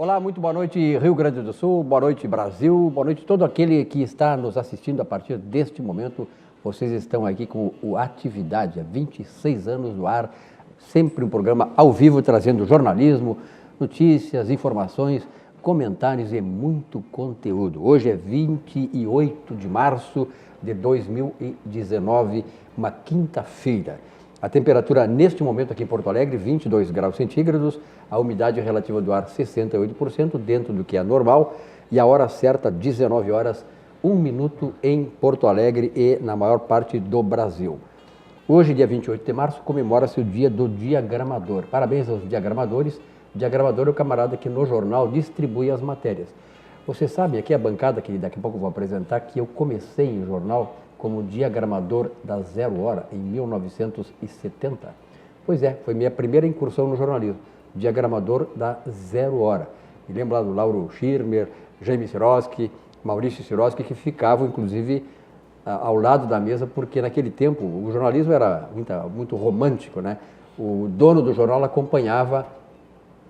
Olá, muito boa noite Rio Grande do Sul, boa noite Brasil, boa noite todo aquele que está nos assistindo a partir deste momento. Vocês estão aqui com o Atividade, há 26 anos no ar, sempre um programa ao vivo trazendo jornalismo, notícias, informações, comentários e muito conteúdo. Hoje é 28 de março de 2019, uma quinta-feira. A temperatura neste momento aqui em Porto Alegre, 22 graus centígrados, a umidade relativa do ar 68%, dentro do que é normal, e a hora certa, 19 horas, 1 minuto em Porto Alegre e na maior parte do Brasil. Hoje, dia 28 de março, comemora-se o dia do diagramador. Parabéns aos diagramadores. Diagramador é o camarada que no jornal distribui as matérias. Você sabe, aqui a bancada, que daqui a pouco eu vou apresentar, que eu comecei em jornal como diagramador da Zero Hora, em 1970. Pois é, foi minha primeira incursão no jornalismo, diagramador da Zero Hora. Me lembro lá do Lauro Schirmer, Jaime Sirotsky, Maurício Sirotsky, que ficavam, inclusive, ao lado da mesa, porque naquele tempo o jornalismo era muito romântico, né? O dono do jornal acompanhava,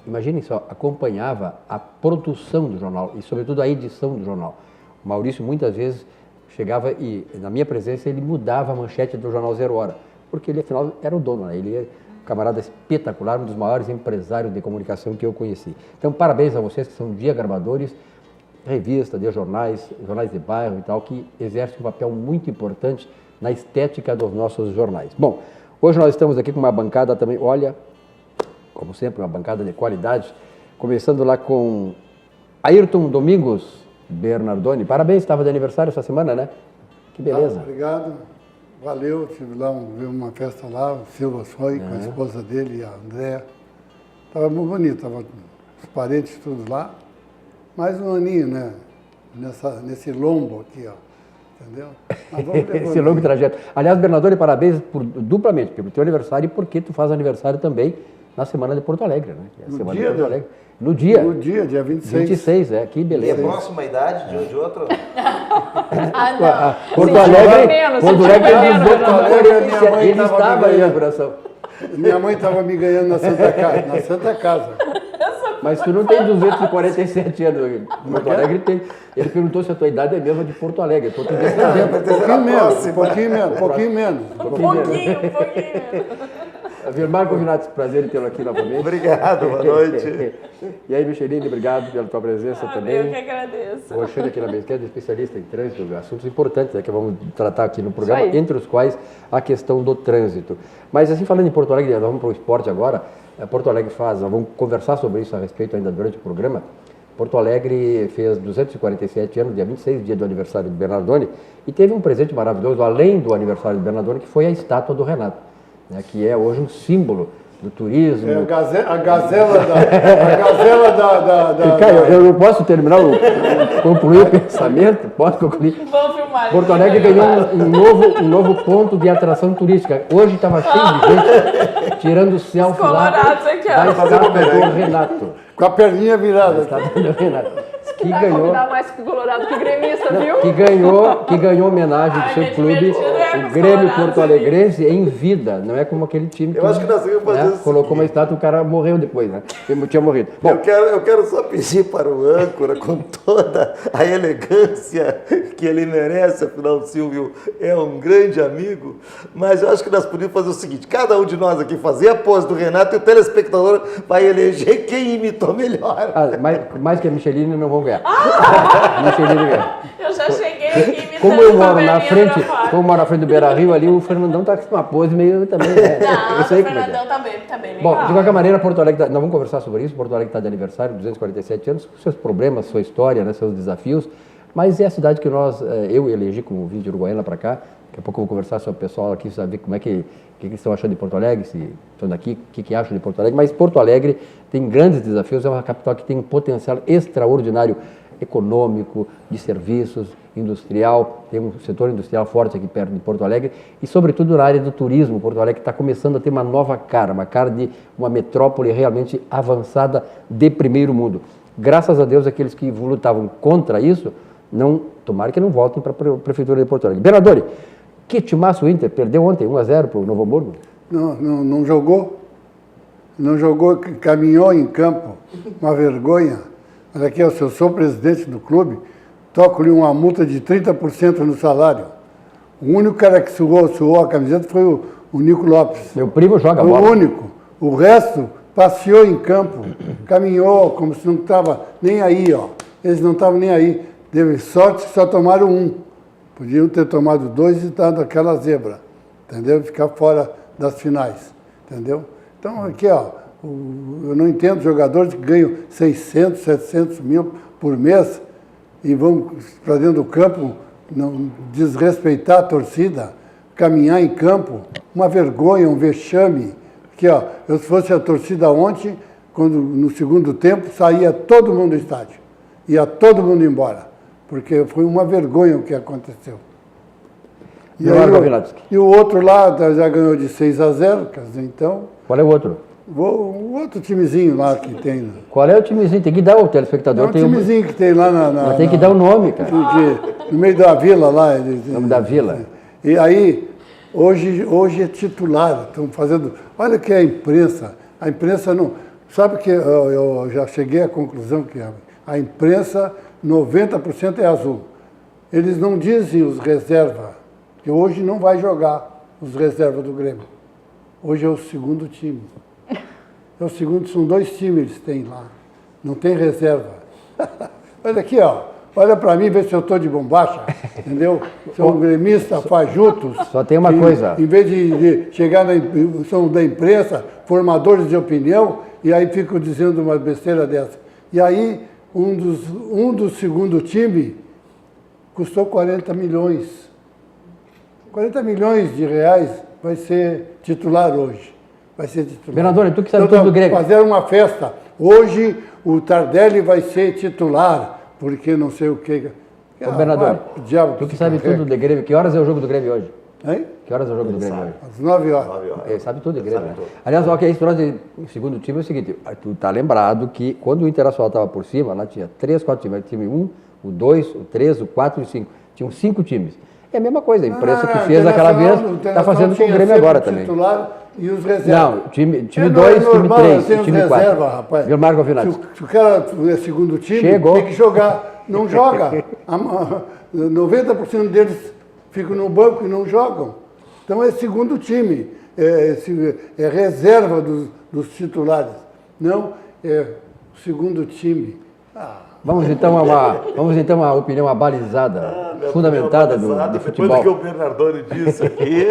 imaginem só, acompanhava a produção do jornal e, sobretudo, a edição do jornal. O Maurício, muitas vezes, chegava e, na minha presença, ele mudava a manchete do jornal Zero Hora, porque ele, afinal, era o dono, né? Ele é um camarada espetacular, um dos maiores empresários de comunicação que eu conheci. Então, parabéns a vocês que são diagramadores, revista, de jornais de bairro e tal, que exercem um papel muito importante na estética dos nossos jornais. Bom, hoje nós estamos aqui com uma bancada também, olha, como sempre, uma bancada de qualidade, começando lá com Ayrton Domingos Bernardoni. Parabéns, estava de aniversário essa semana, né? Que beleza. Obrigado, valeu, tive lá uma festa lá, o Silva foi com a esposa dele e a Andréa. Estava muito bonito, estavam os parentes todos lá. Mais um aninho, né? Nesse lombo aqui, ó. Entendeu? Mas vamos esse longo trajeto. Aliás, Bernardoni, parabéns duplamente pelo teu aniversário e porque tu faz aniversário também na Semana de Porto Alegre, né? Que é a Semana de Porto Alegre. No dia, dia 26. 26, que beleza. E a próxima idade de outro? Porto Alegre ele estava aí na inauguração. Minha mãe estava me ganhando na Santa Casa. Mas tu não tem 247 anos. Porto Alegre tem. Ele perguntou se a tua idade é mesma de Porto Alegre. Eu estou te dizendo. Pouquinho menos. Marco Vinato, prazer em tê-lo aqui novamente. Obrigado, boa noite. E aí, Micheline, obrigado pela tua presença também. Eu que agradeço. O Alexandre aqui na mesa, que é especialista em trânsito, assuntos importantes, né, que vamos tratar aqui no programa, entre os quais a questão do trânsito. Mas assim, falando em Porto Alegre, nós vamos para o esporte agora. Porto Alegre nós vamos conversar sobre isso a respeito ainda durante o programa. Porto Alegre fez 247 anos, dia 26, dia do aniversário de Bernardoni, e teve um presente maravilhoso, além do aniversário de Bernardoni, que foi a estátua do Renato, né, que é hoje um símbolo do turismo. É a gazela da... Cara, eu não posso terminar, concluir o pensamento? Posso concluir? Vamos filmar. Porto Alegre ganhou um novo ponto de atração turística. Hoje estava cheio de gente tirando selfie lá. Aqui, ó. Vai fazer o Renato. Com a perninha virada. Renato. Que vai ganhou, convidar mais que colorado que gremista, viu? que ganhou homenagem do seu clube, o Grêmio Porto Alegrense, em vida. Não é como aquele time que, eu acho que nós vamos fazer colocou uma estátua, o cara morreu depois, né? Ele tinha morrido. Bom, eu quero só pedir para o âncora, com toda a elegância que ele merece, afinal o Silvio é um grande amigo, mas eu acho que nós podíamos fazer o seguinte, cada um de nós aqui fazer a pose do Renato e o telespectador vai eleger quem imitou melhor. Mais que a Micheline não vão ganhar. Micheline ganha. Eu já cheguei aqui imitando. Como eu moro na frente do Beira-Rio ali, o Fernandão está com uma pose meio também. Não, o Fernandão tá bem legal. Bom, de qualquer maneira, Porto Alegre, nós vamos conversar sobre isso. Porto Alegre está de aniversário, 247 anos, com seus problemas, sua história, né, seus desafios. Mas é a cidade que eu elegi como vindo de Uruguaiana para cá. Daqui a pouco eu vou conversar com o pessoal aqui, saber como é que estão achando de Porto Alegre, se estão daqui, o que acham de Porto Alegre. Mas Porto Alegre tem grandes desafios, é uma capital que tem um potencial extraordinário econômico, de serviços, industrial, tem um setor industrial forte aqui perto de Porto Alegre e, sobretudo, na área do turismo. Porto Alegre está começando a ter uma nova cara, uma cara de uma metrópole realmente avançada de primeiro mundo. Graças a Deus, aqueles que lutavam contra isso, tomara que não voltem para a Prefeitura de Porto Alegre. Bernardoni, que timaço o Inter, perdeu ontem 1-0 para o Novo Hamburgo? Não jogou, caminhou em campo, uma vergonha. Olha aqui, se eu sou presidente do clube, toco-lhe uma multa de 30% no salário. O único cara que suou a camiseta foi o Nico Lopes. Meu primo joga O bola. único. O resto passeou em campo, caminhou como se não estava nem aí, ó. Eles não estavam nem aí. Deu sorte que só tomaram um. Podiam ter tomado 2 e dado aquela zebra, entendeu? Ficar fora das finais, entendeu? Então, aqui, ó, eu não entendo jogadores que ganham 600, 700 mil por mês e vão para dentro do campo não desrespeitar a torcida, caminhar em campo, uma vergonha, um vexame. Aqui, ó, eu se fosse a torcida ontem, quando no segundo tempo saía todo mundo do estádio, ia todo mundo embora, porque foi uma vergonha o que aconteceu. E o outro lá já ganhou de 6-0, quer dizer, então... Qual é o outro? O outro timezinho lá que tem. Qual é o timezinho? Tem que dar o telespectador. É um timezinho que tem lá na... Mas tem que dar o nome, cara. No meio da vila lá. O nome da vila. E aí, hoje é titular. Estão fazendo... Olha que é a imprensa não... Sabe que eu já cheguei à conclusão que a imprensa, 90% é azul. Eles não dizem os reservas, que hoje não vai jogar os reservas do Grêmio. Hoje é o segundo time. É o segundo, são 2 times eles têm lá. Não tem reserva. Olha aqui, ó. Olha para mim, vê se eu estou de bombacha, entendeu? Sou um gremista, fajutos. Só tem uma coisa. Em vez de chegar são da imprensa, formadores de opinião, e aí ficam dizendo uma besteira dessa. E aí, um do segundo time custou 40 milhões. 40 milhões de reais vai ser titular hoje. Vai ser titular. Governador, tu que sabe tudo do Grêmio. Fazer uma festa. Hoje o Tardelli vai ser titular, porque não sei o quê. Governador, tu que sabe tudo do Grêmio, que horas é o jogo do Grêmio hoje? Hein? Que horas é o jogo do Grêmio hoje? Às 9 horas. Ele sabe tudo do Grêmio, né? Aliás, o que é isso o segundo time é o seguinte, tu tá lembrado que quando o Internacional estava por cima, lá tinha 3, 4 times, time 1, o 2, o 3, o 4 e o 5. Tinham 5 times. É a mesma coisa, a imprensa que fez aquela vez está fazendo com o Grêmio agora também. E os reservas. Não, time 2, time 3 time 4. Reserva, rapaz. Vilmar Govinati. Se o cara é segundo time, Chegou. tem que jogar. Não joga. 90% deles ficam no banco e não jogam. Então é segundo time. É reserva dos titulares. Não é o segundo time. Vamos então a uma opinião abalizada, fundamentada do futebol. Depois do que o Bernardoni disse aqui,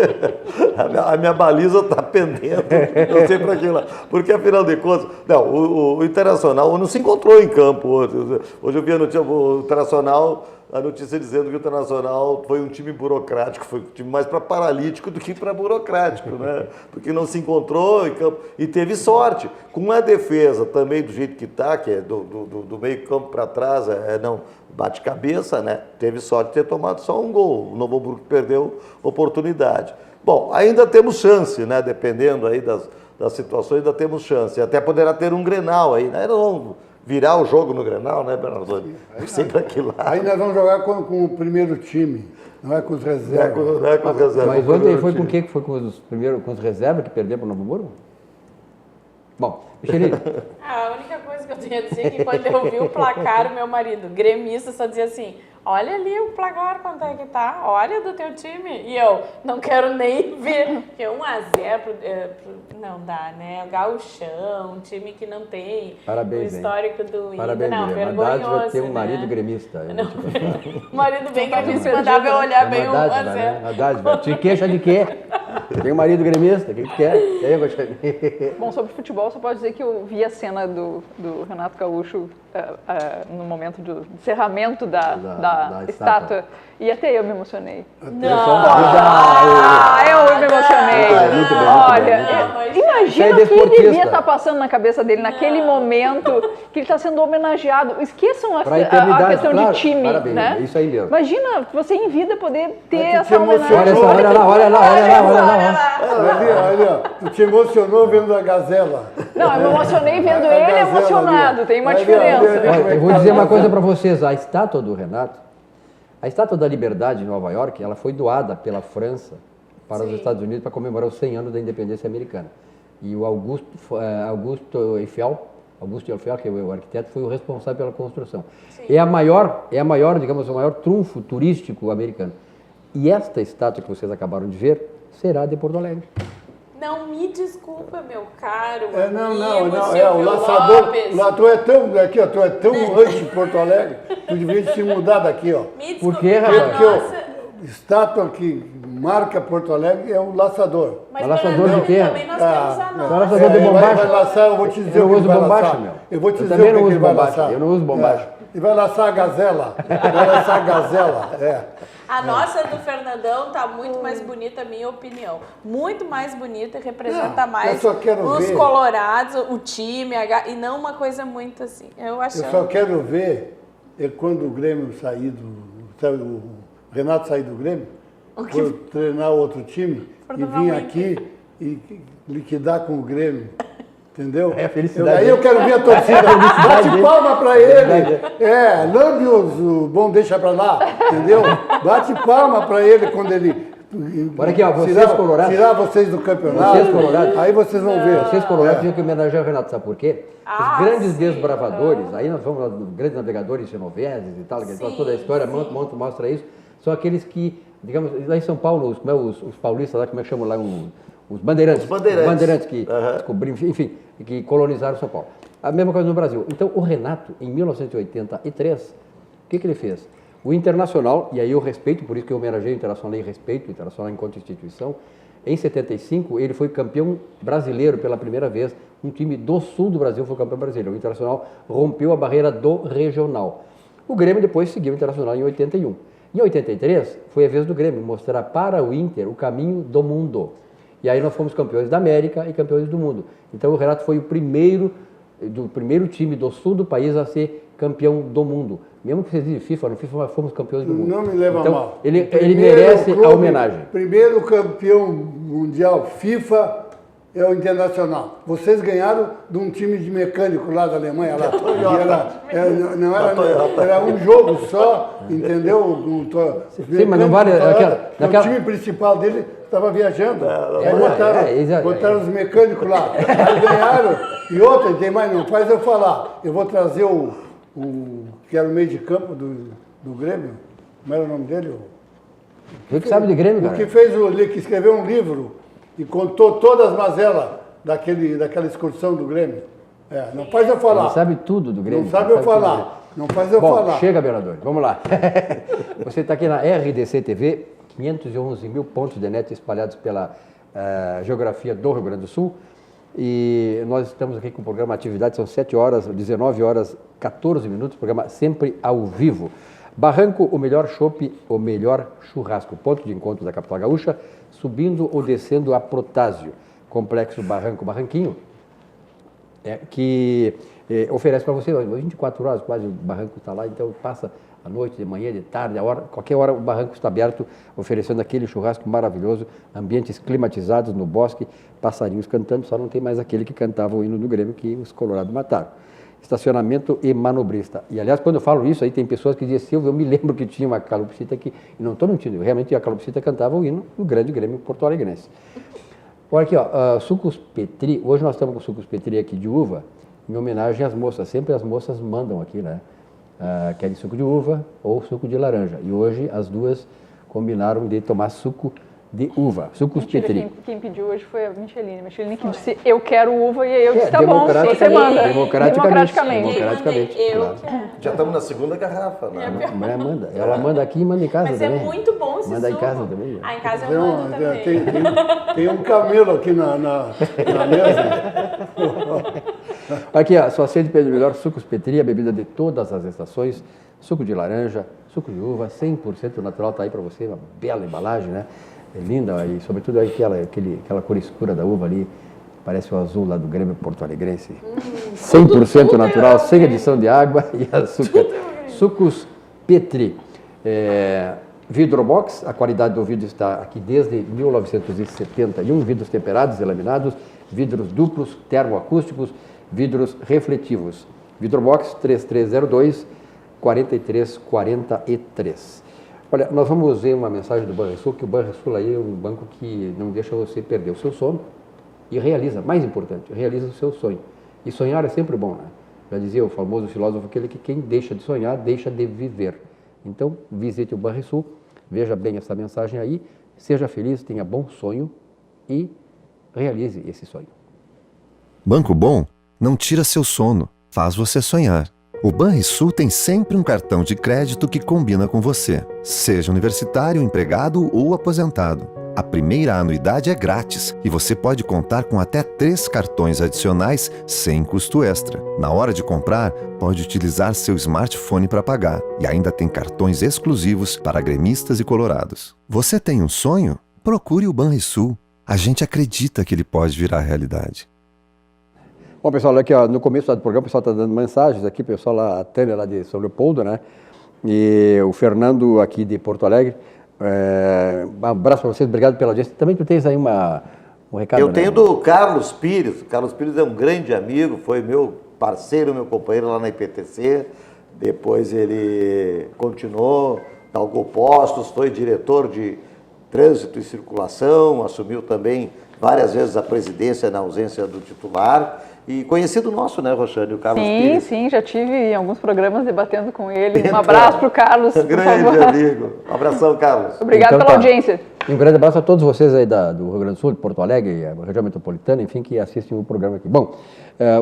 a minha baliza está pendendo, não sei para aquilo lá. Porque, afinal de contas, não, o Internacional não se encontrou em campo hoje. Hoje eu vi o Internacional, a notícia dizendo que o Internacional foi um time burocrático, foi um time mais para paralítico do que para burocrático, né? Porque não se encontrou em campo e teve sorte. Com a defesa também do jeito que está, que é do meio campo para trás, não bate cabeça, né? Teve sorte de ter tomado só um gol. O Novo Hamburgo perdeu oportunidade. Bom, ainda temos chance, né? Dependendo aí das situações, ainda temos chance. Até poderá ter um Grenal aí, né? Não virar o jogo no Grenal, né, Bernardoni? Sempre aquilo lá. Aí nós vamos jogar com o primeiro time, não é com os reservas. Não é com os reservas. Mas ontem foi com o quê? Foi com os reservas que perderam para o Novo Hamburgo? Bom, Michele. A única coisa que eu tenho a dizer é que quando eu vi o placar, o meu marido, gremista, só dizia assim, olha ali o placar, quanto é que tá, olha do teu time. E eu, não quero nem ver, porque 1-0 não dá, né? O Gauchão, um time que não tem Parabéns, o histórico do Parabéns, não, vergonhoso, vai ter um né? marido gremista. Um marido bem gremista, mandava eu olhar bem o 1-0. Te queixa de quê? Tem um marido gremista, o que tu quer? Bom, sobre futebol, só pode dizer que eu vi a cena do Renato Gaúcho no momento do encerramento da estátua. E até eu me emocionei. Não! Eu me emocionei. Muito bem, Olha, imagina o que ele devia estar passando na cabeça dele naquele momento que ele está sendo homenageado. Esqueçam a questão de time, parabéns, né? É isso aí mesmo. Imagina você em vida poder ter Mas essa homenagem. Olha lá. Olha, tu te emocionou vendo a gazela. Não, eu me emocionei vendo ele emocionado. Tem uma diferença. Olha, eu vou dizer uma coisa para vocês. A estátua do Renato, a Estátua da Liberdade em Nova York, ela foi doada pela França para os Estados Unidos para comemorar os 100 anos da independência americana. E o Augusto Eiffel Augusto Gelfel, que é o arquiteto, foi o responsável pela construção. É a maior, digamos, o maior trunfo turístico americano. E esta estátua que vocês acabaram de ver será de Porto Alegre. Não me desculpa, meu caro Não, Silvio o laçador, Lopes. lá tu é tão, aqui, ó, tu é tão anti-Porto Alegre, tu devia se mudar daqui, ó. Me Por desculpa, quê, rapaz? Porque nossa... a estátua que marca Porto Alegre é o laçador. Mas laçador de quê? também nós temos a nossa. laçador de Ele bombacha. vai laçar, eu vou te dizer Eu não o que uso ele vai bombacha, laçar. meu. Eu vou te Eu dizer também o que não ele uso vai bombacha, laçar. eu não uso bombacha. Ele vai laçar a gazela. Vai laçar a gazela, A nossa do Fernandão tá muito mais bonita, minha opinião. Muito mais bonita e representa Não, mais eu só quero os ver. colorados, o time, e não uma coisa muito assim. Eu acho. Eu só quero ver quando o Grêmio sair o Renato sair do Grêmio, for treinar outro time e vir aqui e liquidar com o Grêmio. Entendeu? É a felicidade. Aí eu quero ver a torcida. Bate palma pra ele. Lambe o bom deixa pra lá. Entendeu? Bate palma pra ele quando ele. Olha aqui, ó, vocês colorados. Tirar vocês do campeonato. Vocês colorados. Aí vocês vão ver. Vocês colorados tinham que homenagear o Renato, sabe por quê? Ah, Os grandes sim. desbravadores, aí nós vamos lá, os grandes navegadores genoveses e tal, que Sim, toda a história sim. mostra isso, são aqueles que, digamos, lá em São Paulo, os paulistas lá, como é que chamam lá, os bandeirantes. Os bandeirantes. Que descobriram, enfim, que colonizaram São Paulo. A mesma coisa no Brasil. Então, o Renato, em 1983, o que ele fez? O Internacional, e aí eu respeito, por isso que eu homenageei o Internacional e respeito o Internacional enquanto instituição, em 75 ele foi campeão brasileiro pela primeira vez, um time do sul do Brasil foi campeão brasileiro. O Internacional rompeu a barreira do regional. O Grêmio depois seguiu o Internacional em 81. Em 83 foi a vez do Grêmio mostrar para o Inter o caminho do mundo. E aí nós fomos campeões da América e campeões do mundo. Então o Renato foi o primeiro time do sul do país a ser campeão do mundo. Mesmo que vocês dizem FIFA, no FIFA nós fomos campeões do mundo. Não me leva então, mal. Ele Primeiro merece clube, a homenagem. Primeiro campeão mundial FIFA é o Internacional. Vocês ganharam de um time de mecânico lá da Alemanha. Lá. Era um jogo só, entendeu? Sim, mas não vale... O time principal dele estava viajando. Aí botaram os mecânicos lá. Aí ganharam. E outra, tem mais, não faz eu falar. Eu vou trazer o que era o meio de campo do Grêmio. Como era o nome dele? Você que sabe de Grêmio, cara. Que escreveu um livro e contou todas as mazelas daquela excursão do Grêmio. Não faz eu falar. Ele sabe tudo do Grêmio. Não sabe eu falar. Não faz eu falar. Chega, vereador. Vamos lá. Você está aqui na RDC TV, 511 mil pontos de net espalhados pela geografia do Rio Grande do Sul. E nós estamos aqui com o programa Atividade, são 7 horas, 19 horas, 14 minutos, programa sempre ao vivo. Barranco, o melhor chopp, o melhor churrasco, ponto de encontro da capital gaúcha, subindo ou descendo a Protásio, complexo Barranquinho, que oferece para você 24 horas, quase o Barranco está lá, então passa à noite, de manhã, de tarde, qualquer hora o Barranco está aberto, oferecendo aquele churrasco maravilhoso, ambientes climatizados no bosque, passarinhos cantando, só não tem mais aquele que cantava o hino do Grêmio que os colorados mataram. Estacionamento e manobrista. E, aliás, quando eu falo isso, aí tem pessoas que dizem, Silvio, eu me lembro que tinha uma calopsita aqui, e não estou mentindo, realmente a calopsita cantava o hino do grande Grêmio porto-alegrense. Olha aqui, ó, sucos Petri, hoje nós estamos com sucos Petri aqui de uva, em homenagem às moças, sempre as moças mandam aqui, né? Querem suco de uva ou suco de laranja. E hoje as duas combinaram de tomar suco de uva, sucos Petri. Quem pediu hoje foi a Micheline. A Micheline que disse, eu quero uva, e aí eu disse, tá bom, você manda. Democraticamente. Eu claro. quero. Já estamos na segunda garrafa, né? A mulher manda. Ela manda aqui e manda em casa Mas também. é muito bom esse Manda em suco. casa também. Ah, em casa eu mando também. Tem um camelo aqui na mesa. Aqui, ó, só sei de Pedro Melhor, sucos Petri, a bebida de todas as estações, suco de laranja, suco de uva, 100% natural, tá aí para você, uma bela embalagem, né? É linda, e sobretudo aquela cor escura da uva ali, parece o azul lá do Grêmio porto-alegrense. 100% natural, sem adição de água e açúcar. Sucos Petri. Vidrobox, a qualidade do vidro está aqui desde 1971, vidros temperados e laminados, vidros duplos, termoacústicos, vidros refletivos. Vidrobox 3302-4343. Olha, nós vamos ver uma mensagem do Banrisul, que o Banrisul aí é um banco que não deixa você perder o seu sono e realiza, mais importante, realiza o seu sonho, E sonhar é sempre bom, né? Já dizia o famoso filósofo aquele que quem deixa de sonhar, deixa de viver. Então, visite o Banrisul, veja bem essa mensagem aí, seja feliz, tenha bom sonho e realize esse sonho. Banco Bom não tira seu sono, faz você sonhar. O Banrisul tem sempre um cartão de crédito que combina com você, seja universitário, empregado ou aposentado. A primeira anuidade é grátis e você pode contar com até 3 cartões adicionais sem custo extra. Na hora de comprar, pode utilizar seu smartphone para pagar e ainda tem cartões exclusivos para gremistas e colorados. Você tem um sonho? Procure o Banrisul. A gente acredita que ele pode virar realidade. Bom, pessoal, aqui ó, no começo do programa o pessoal está dando mensagens aqui, pessoal lá, a Tânia lá de São Leopoldo, né? E o Fernando aqui de Porto Alegre. Um abraço para vocês, obrigado pela audiência. Também tu tens aí um recado? Eu tenho do Carlos Pires. O Carlos Pires é um grande amigo, foi meu parceiro, meu companheiro lá na IPTC. Depois ele continuou na Algo Postos, foi diretor de Trânsito e Circulação, assumiu também várias vezes a presidência na ausência do titular. E conhecido nosso, né, Roxane, o Carlos Pires? Sim, já tive em alguns programas debatendo com ele. Um abraço para o Carlos, por grande favor. amigo. Um abração, Carlos. Obrigado pela audiência. Um grande abraço a todos vocês aí do Rio Grande do Sul, de Porto Alegre, a região metropolitana, enfim, que assistem o programa aqui. Bom,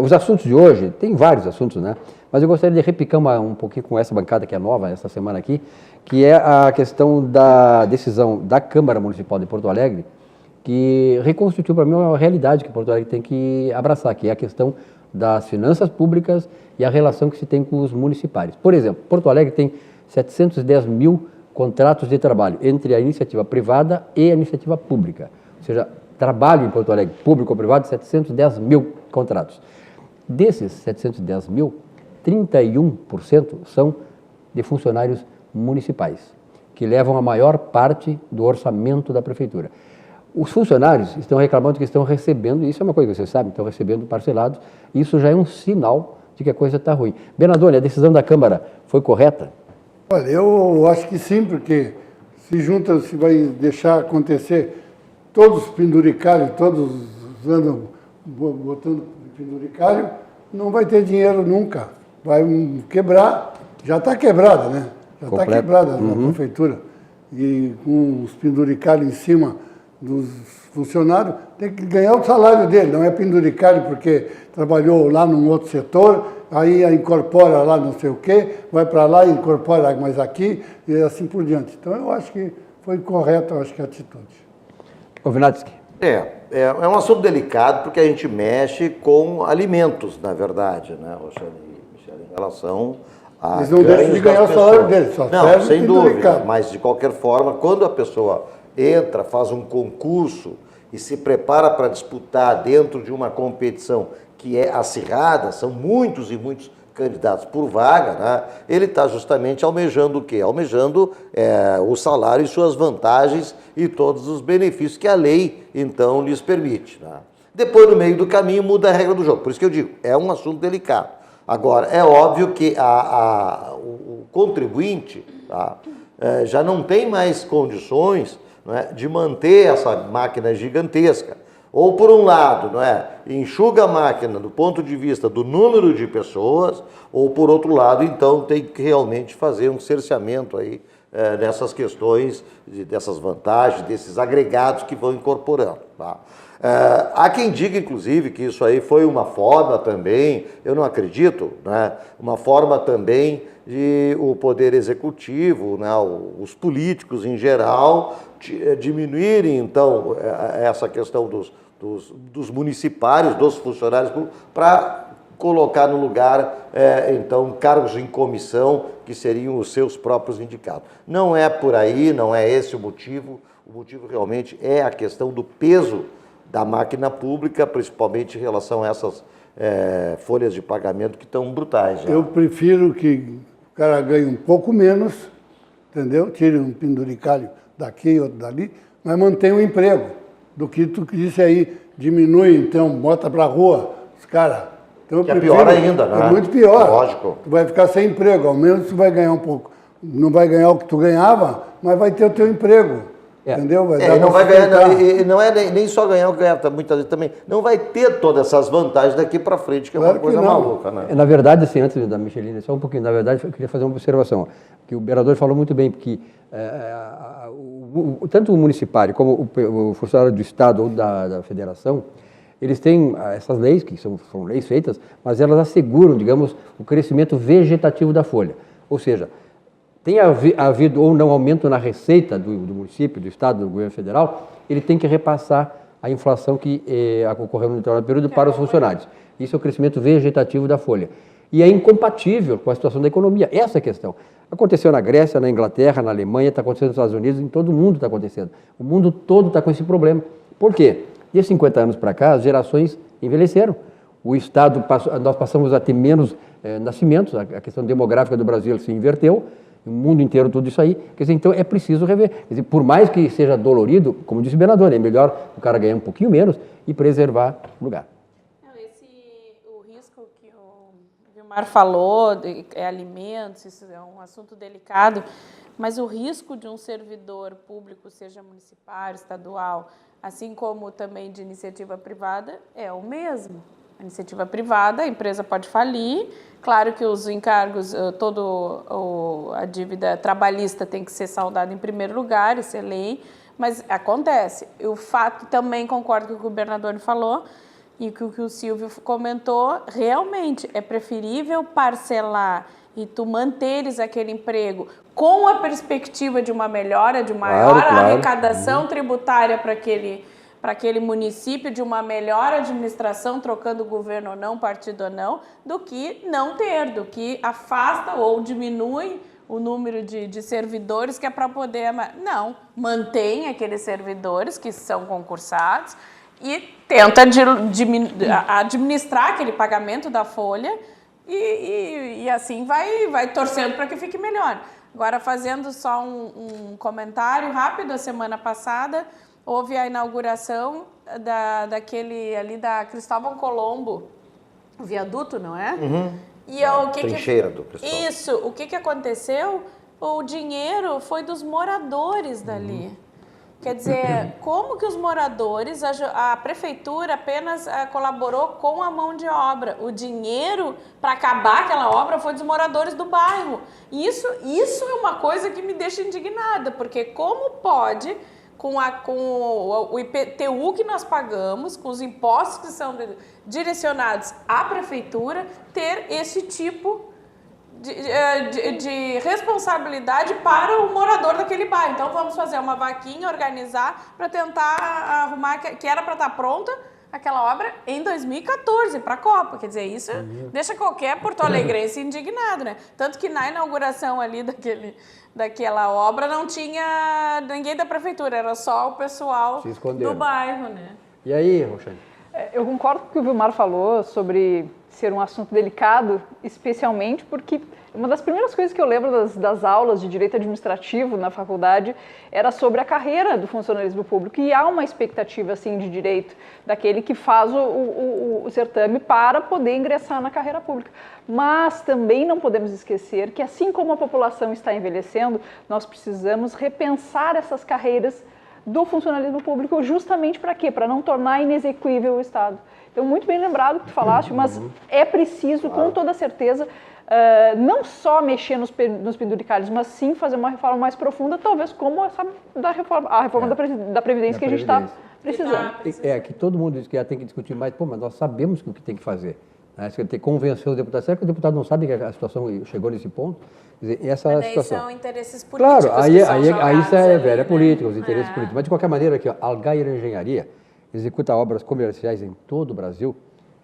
os assuntos de hoje, tem vários assuntos, né? Mas eu gostaria de repicar um pouquinho com essa bancada que é nova essa semana aqui, que é a questão da decisão da Câmara Municipal de Porto Alegre, que reconstituiu para mim uma realidade que Porto Alegre tem que abraçar, que é a questão das finanças públicas e a relação que se tem com os municipais. Por exemplo, Porto Alegre tem 710 mil contratos de trabalho entre a iniciativa privada e a iniciativa pública. Ou seja, trabalho em Porto Alegre, público ou privado, 710 mil contratos. Desses 710 mil, 31% são de funcionários municipais, que levam a maior parte do orçamento da prefeitura. Os funcionários estão reclamando que estão recebendo, isso é uma coisa que vocês sabem, estão recebendo parcelados, isso já é um sinal de que a coisa está ruim. Benadone, a decisão da Câmara foi correta? Olha, eu acho que sim, porque se vai deixar acontecer, todos os penduricários, todos andam botando penduricário, não vai ter dinheiro nunca. Vai quebrar, já está quebrada, né? Já está quebrada a prefeitura. E com os penduricários em cima dos funcionários, tem que ganhar o salário dele, não é penduricário porque trabalhou lá num outro setor, aí incorpora lá não sei o quê, vai para lá e incorpora mais aqui, e assim por diante. Então eu acho que foi correta, eu acho que a atitude. Ô Vinatsky. É um assunto delicado porque a gente mexe com alimentos, na verdade, né, Roxane e Michele, em relação a eles não deixam de ganhar o salário deles, só não, sem dúvida, mas de qualquer forma, quando a pessoa entra, faz um concurso e se prepara para disputar dentro de uma competição que é acirrada, são muitos e muitos candidatos por vaga, né? Ele está justamente almejando o quê? Almejando o salário e suas vantagens e todos os benefícios que a lei, então, lhes permite. Né? Depois, no meio do caminho, muda a regra do jogo. Por isso que eu digo, é um assunto delicado. Agora, é óbvio que o contribuinte já não tem mais condições, não é, de manter essa máquina gigantesca. Ou, por um lado, não é, enxuga a máquina do ponto de vista do número de pessoas, ou, por outro lado, então, tem que realmente fazer um cerceamento aí nessas questões, dessas vantagens, desses agregados que vão incorporando. Tá? Há quem diga, inclusive, que isso aí foi uma forma também, eu não acredito, né, uma forma também de o Poder Executivo, né, os políticos em geral, diminuírem, então, essa questão dos municipários, dos funcionários, para colocar no lugar, então, cargos em comissão, que seriam os seus próprios indicados. Não é por aí, não é esse o motivo realmente é a questão do peso da máquina pública, principalmente em relação a essas folhas de pagamento que estão brutais. Já. Eu prefiro que o cara ganhe um pouco menos, entendeu? Tire um penduricalho daqui e outro dali, mas mantenha o emprego. Do que tu disse aí, diminui, então, bota pra rua os caras. Então, que é pior ainda, né? É muito pior. Lógico. Tu vai ficar sem emprego, ao menos tu vai ganhar um pouco. Não vai ganhar o que tu ganhava, mas vai ter o teu emprego. Entendeu? Não vai ganhar, e não é nem só ganhar, muitas vezes também. Não vai ter todas essas vantagens daqui para frente, que é uma coisa maluca, né? Na verdade, assim, antes da Micheline, só um pouquinho, na verdade, eu queria fazer uma observação, que o vereador falou muito bem, porque tanto o municipário como o funcionário do Estado ou da Federação, eles têm essas leis, que são leis feitas, mas elas asseguram, digamos, o crescimento vegetativo da folha. Ou seja, tem havido ou não aumento na receita do município, do Estado, do governo federal, ele tem que repassar a inflação que ocorreu no determinado período para os funcionários. Isso é o crescimento vegetativo da folha. E é incompatível com a situação da economia. Essa é a questão. Aconteceu na Grécia, na Inglaterra, na Alemanha, está acontecendo nos Estados Unidos, em todo mundo está acontecendo. O mundo todo está com esse problema. Por quê? De 50 anos para cá, as gerações envelheceram. O Estado, nós passamos a ter menos nascimentos, a questão demográfica do Brasil se inverteu, o mundo inteiro tudo isso aí. Quer dizer, então é preciso rever. Quer dizer, por mais que seja dolorido, como disse o governador, é melhor o cara ganhar um pouquinho menos e preservar o lugar. O risco que o Vilmar falou, alimentos, isso é um assunto delicado, mas o risco de um servidor público, seja municipal, estadual, assim como também de iniciativa privada, é o mesmo. A iniciativa privada, a empresa pode falir, claro que os encargos, a dívida trabalhista tem que ser saldada em primeiro lugar, isso é lei, mas acontece. O fato, também concordo com o que o governador falou e com o que o Silvio comentou, realmente é preferível parcelar e tu manteres aquele emprego com a perspectiva de uma melhora, de maior arrecadação tributária para aquele município, de uma melhor administração, trocando governo ou não, partido ou não, do que não ter, do que afasta ou diminui o número de servidores que é para poder... Não, mantém aqueles servidores que são concursados e tenta administrar aquele pagamento da folha e assim vai torcendo para que fique melhor. Agora, fazendo só um comentário rápido, a semana passada houve a inauguração daquele ali da Cristóvão Colombo, o viaduto, não é? Uhum. E trincheira do Cristóvão. Isso, o que aconteceu? O dinheiro foi dos moradores dali. Quer dizer, como que os moradores, a prefeitura apenas colaborou com a mão de obra. O dinheiro para acabar aquela obra foi dos moradores do bairro. Isso é uma coisa que me deixa indignada, porque como pode, com o IPTU que nós pagamos, com os impostos que são direcionados à prefeitura, ter esse tipo de responsabilidade para o morador daquele bairro. Então vamos fazer uma vaquinha, organizar para tentar arrumar, que era para estar pronta aquela obra em 2014 para a Copa. Quer dizer, isso deixa qualquer porto-alegrense indignado, né? Tanto que na inauguração ali daquela obra não tinha ninguém da prefeitura, era só o pessoal do bairro, né? E aí, Roxane? Eu concordo com o que o Vilmar falou sobre ser um assunto delicado, especialmente porque uma das primeiras coisas que eu lembro das aulas de direito administrativo na faculdade era sobre a carreira do funcionalismo público, e há uma expectativa assim de direito daquele que faz o certame para poder ingressar na carreira pública. Mas também não podemos esquecer que, assim como a população está envelhecendo, nós precisamos repensar essas carreiras do funcionalismo público, justamente para quê? Para não tornar inexequível o Estado. Então, muito bem lembrado que tu falaste, mas é preciso, com toda certeza, não só mexer nos penduricalhos, mas sim fazer uma reforma mais profunda, talvez como a reforma da Previdência que a gente está precisando. Que todo mundo diz que tem que discutir mais, mas nós sabemos o que tem que fazer. Né? Você tem que convencer os deputados. Será que o deputado não sabe que a situação chegou nesse ponto? Quer dizer, essa mas situação. São interesses políticos. Claro, aí isso é velha política, os interesses políticos. Mas, de qualquer maneira, aqui, Algair Engenharia executa obras comerciais em todo o Brasil,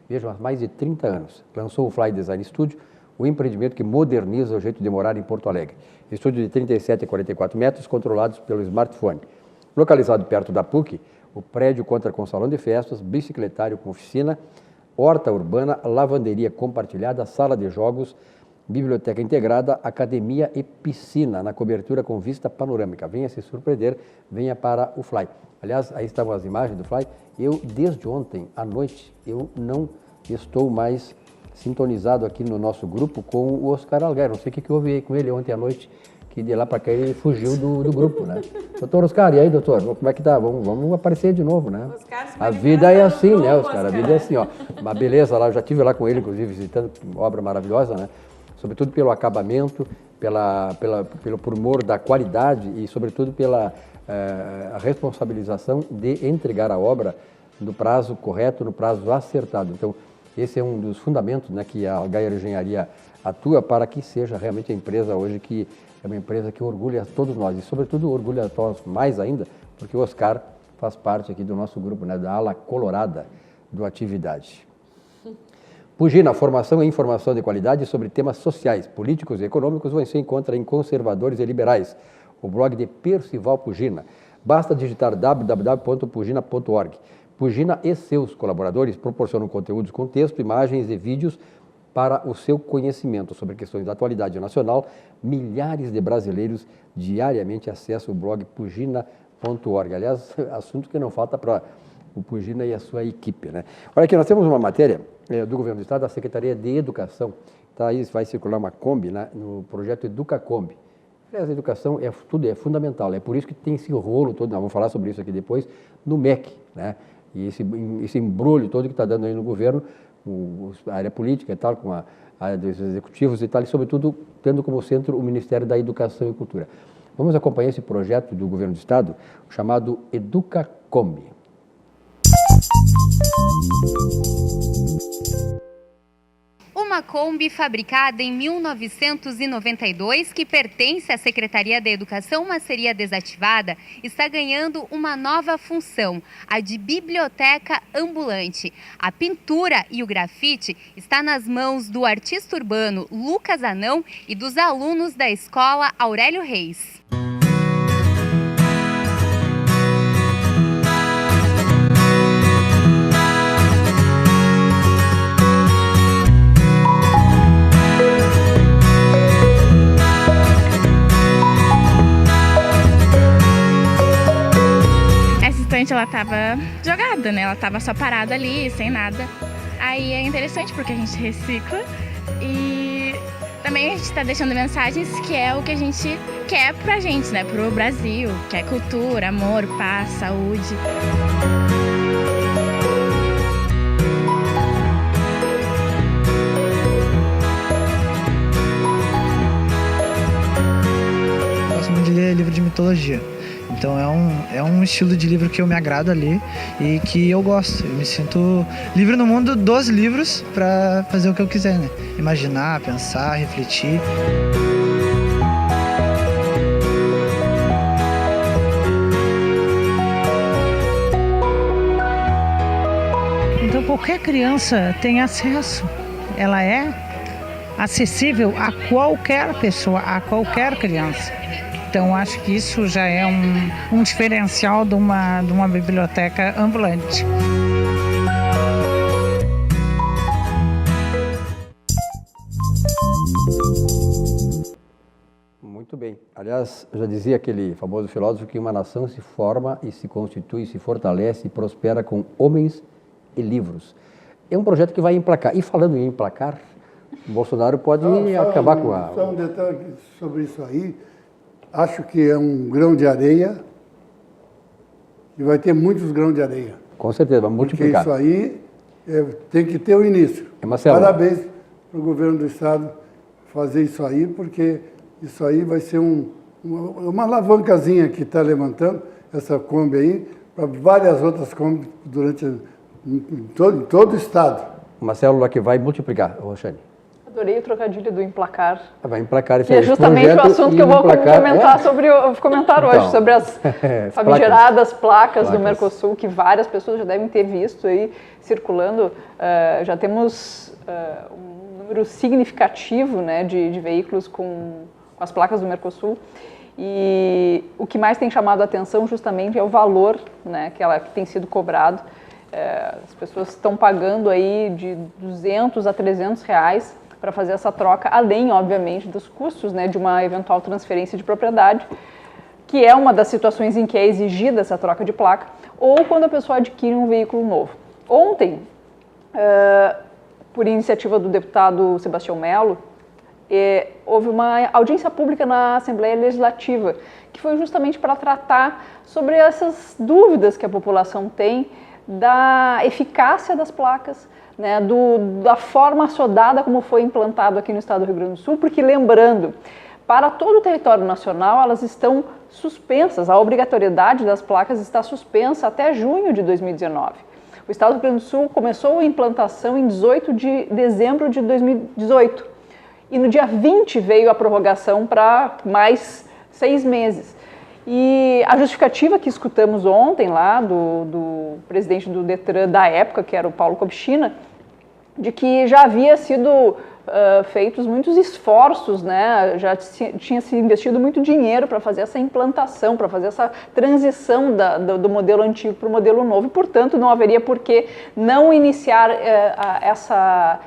vejam, há mais de 30 anos. Lançou o Fly Design Studio, o empreendimento que moderniza o jeito de morar em Porto Alegre. Estúdio de 37 a 44 metros, controlados pelo smartphone. Localizado perto da PUC, o prédio conta com salão de festas, bicicletário com oficina, horta urbana, lavanderia compartilhada, sala de jogos, biblioteca integrada, academia e piscina, na cobertura com vista panorâmica. Venha se surpreender, venha para o Fly. Aliás, aí estavam as imagens do Fly. Eu, desde ontem à noite, eu não estou mais sintonizado aqui no nosso grupo com o Oscar Algair. Não sei o que houve com ele ontem à noite, que de lá para cá ele fugiu do grupo, né? Doutor Oscar, e aí, doutor, como é que tá? Vamos aparecer de novo, né? A vida é assim, né, Oscar? A vida é assim, ó. Uma beleza lá, eu já estive lá com ele, inclusive, visitando, obra maravilhosa, né? Sobretudo pelo acabamento, pelo primor da qualidade e, sobretudo, pela a responsabilização de entregar a obra no prazo correto, no prazo acertado. Então, esse é um dos fundamentos, né, que a Gaia Engenharia atua para que seja realmente a empresa hoje que é uma empresa que orgulha todos nós e, sobretudo, orgulha nós mais ainda, porque o Oscar faz parte aqui do nosso grupo, né, da ala colorada do Atividade. Pugina, formação e informação de qualidade sobre temas sociais, políticos e econômicos você encontra em Conservadores e Liberais, o blog de Percival Pugina. Basta digitar www.pugina.org. Pugina e seus colaboradores proporcionam conteúdos com texto, imagens e vídeos para o seu conhecimento sobre questões da atualidade nacional. Milhares de brasileiros diariamente acessam o blog pugina.org. Aliás, assunto que não falta para o Pugina e a sua equipe, né? Olha aqui, nós temos uma matéria do Governo do Estado, da Secretaria de Educação. Tá aí, vai circular uma Kombi, né, no projeto Educacombi. Aliás, a educação tudo é fundamental, é por isso que tem esse rolo todo, nós vamos falar sobre isso aqui depois, no MEC, né? E esse embrulho todo que está dando aí no governo, a área política e tal, com a área dos executivos e tal, e sobretudo tendo como centro o Ministério da Educação e Cultura. Vamos acompanhar esse projeto do Governo do Estado, chamado Educacombi. Uma Kombi fabricada em 1992, que pertence à Secretaria da Educação, mas seria desativada, está ganhando uma nova função, a de biblioteca ambulante. A pintura e o grafite está nas mãos do artista urbano Lucas Anão e dos alunos da escola Aurélio Reis. Ela tava jogada, né? Ela tava só parada ali, sem nada. Aí é interessante porque a gente recicla e também a gente tá deixando mensagens que é o que a gente quer pra gente, né? Pro Brasil, que é cultura, amor, paz, saúde. Eu gosto muito de ler livro de mitologia. Então é um estilo de livro que eu me agrado a ler e que eu gosto. Eu me sinto livre no mundo dos livros para fazer o que eu quiser, né? Imaginar, pensar, refletir. Então qualquer criança tem acesso. Ela é acessível a qualquer pessoa, a qualquer criança. Então, acho que isso já é um diferencial de uma biblioteca ambulante. Muito bem. Aliás, já dizia aquele famoso filósofo que uma nação se forma e se constitui, se fortalece e prospera com homens e livros. É um projeto que vai emplacar. E falando em emplacar, o Bolsonaro pode acabar com a... Só um detalhe sobre isso aí. Acho que é um grão de areia e vai ter muitos grãos de areia. Com certeza, vai multiplicar. Porque isso aí tem que ter o início. Marcelo. Parabéns para o governo do Estado fazer isso aí, porque isso aí vai ser uma alavancazinha que está levantando, essa Kombi aí, para várias outras Kombi em todo o Estado. Uma célula que vai multiplicar, Roxane. Adorei o trocadilho do emplacar. Vai emplacar esse que é justamente o assunto que eu vou comentar hoje, sobre as famigeradas placas do Mercosul, que várias pessoas já devem ter visto aí circulando. Já temos um número significativo, né, de veículos com as placas do Mercosul. E o que mais tem chamado a atenção justamente é o valor, né, que tem sido cobrado. As pessoas estão pagando aí de R$200 a R$300 para fazer essa troca, além, obviamente, dos custos, né, de uma eventual transferência de propriedade, que é uma das situações em que é exigida essa troca de placa, ou quando a pessoa adquire um veículo novo. Ontem, por iniciativa do deputado Sebastião Melo, houve uma audiência pública na Assembleia Legislativa, que foi justamente para tratar sobre essas dúvidas que a população tem da eficácia das placas, né, da forma assodada como foi implantado aqui no estado do Rio Grande do Sul, porque lembrando, para todo o território nacional elas estão suspensas, a obrigatoriedade das placas está suspensa até junho de 2019. O estado do Rio Grande do Sul começou a implantação em 18 de dezembro de 2018 e no dia 20 veio a prorrogação para mais 6 meses. E a justificativa que escutamos ontem lá do presidente do Detran da época, que era o Paulo Kopchina, de que já havia sido feitos muitos esforços, né? Já tinha se investido muito dinheiro para fazer essa implantação, para fazer essa transição do modelo antigo para o modelo novo, e, portanto, não haveria por que não iniciar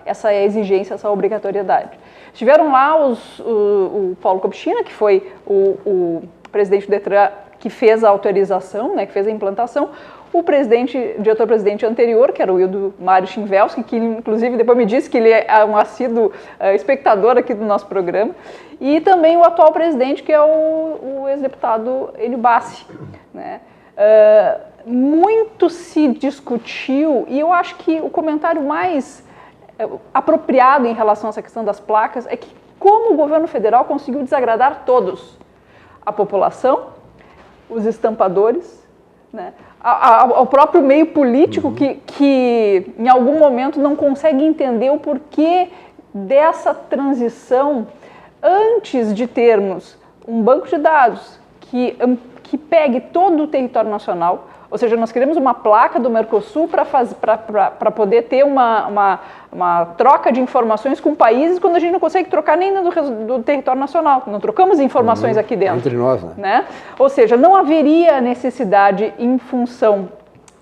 essa exigência, essa obrigatoriedade. Estiveram lá o Paulo Kopchina, que foi o presidente do Detran que fez a autorização, né, que fez a implantação, o diretor-presidente anterior, que era o Ildo Mário Chinvelski, que inclusive depois me disse que ele é um assíduo espectador aqui do nosso programa, e também o atual presidente, que é o ex-deputado Enio Bassi, né. Muito se discutiu, e eu acho que o comentário mais apropriado em relação a essa questão das placas é que como o governo federal conseguiu desagradar todos, a população, os estampadores, né, ao próprio meio político que em algum momento não consegue entender o porquê dessa transição antes de termos um banco de dados que pegue todo o território nacional. Ou seja, nós queremos uma placa do Mercosul para poder ter uma troca de informações com países quando a gente não consegue trocar nem do território nacional. Não trocamos informações aqui dentro. Entre nós, né? Ou seja, não haveria necessidade em função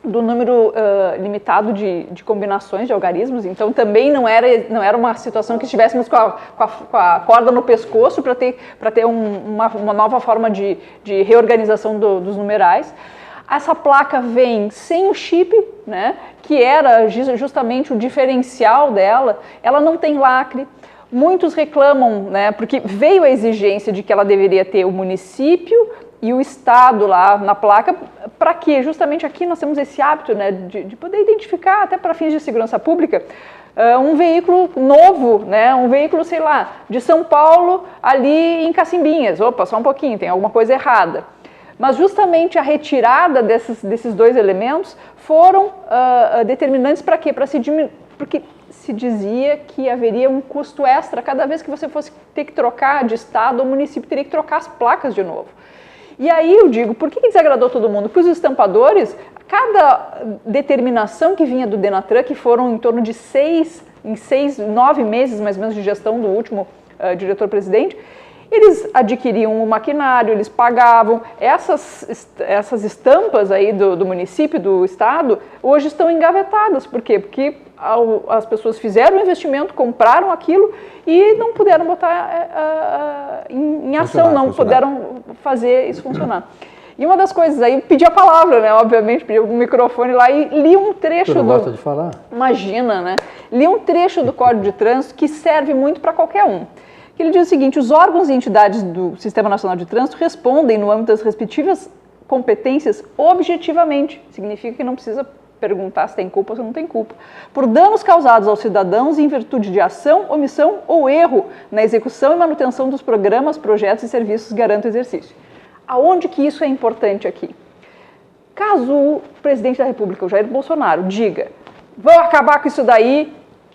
do número limitado de combinações de algarismos, então também não era uma situação que estivéssemos com a corda no pescoço para ter uma nova forma de reorganização dos numerais. Essa placa vem sem o chip, né, que era justamente o diferencial dela, ela não tem lacre. Muitos reclamam, né, porque veio a exigência de que ela deveria ter o município e o estado lá na placa, para que justamente aqui nós temos esse hábito, né, de poder identificar, até para fins de segurança pública, um veículo novo, né, um veículo, sei lá, de São Paulo ali em Cacimbinhas. Opa, só um pouquinho, tem alguma coisa errada. Mas justamente a retirada desses dois elementos foram determinantes para quê? Porque se dizia que haveria um custo extra cada vez que você fosse ter que trocar de estado, o município teria que trocar as placas de novo. E aí eu digo, por que desagradou todo mundo? Porque os estampadores, cada determinação que vinha do Denatran, que foram em torno de 9 meses mais ou menos de gestão do último diretor-presidente, eles adquiriam o maquinário, eles pagavam. Essas estampas aí do município, do estado, hoje estão engavetadas. Por quê? Porque as pessoas fizeram o investimento, compraram aquilo e não puderam botar em ação, não puderam fazer isso funcionar. E uma das coisas aí, pedi a palavra, né? Obviamente, pedi o microfone lá e li um trecho do... gosta de falar? Imagina, né? Li um trecho do Código de Trânsito que serve muito para qualquer um. Que ele diz o seguinte: os órgãos e entidades do Sistema Nacional de Trânsito respondem no âmbito das respectivas competências objetivamente. Significa que não precisa perguntar se tem culpa ou se não tem culpa. Por danos causados aos cidadãos em virtude de ação, omissão ou erro na execução e manutenção dos programas, projetos e serviços que garantam o exercício. Aonde que isso é importante aqui? Caso o presidente da República, o Jair Bolsonaro, diga: vou acabar com isso daí,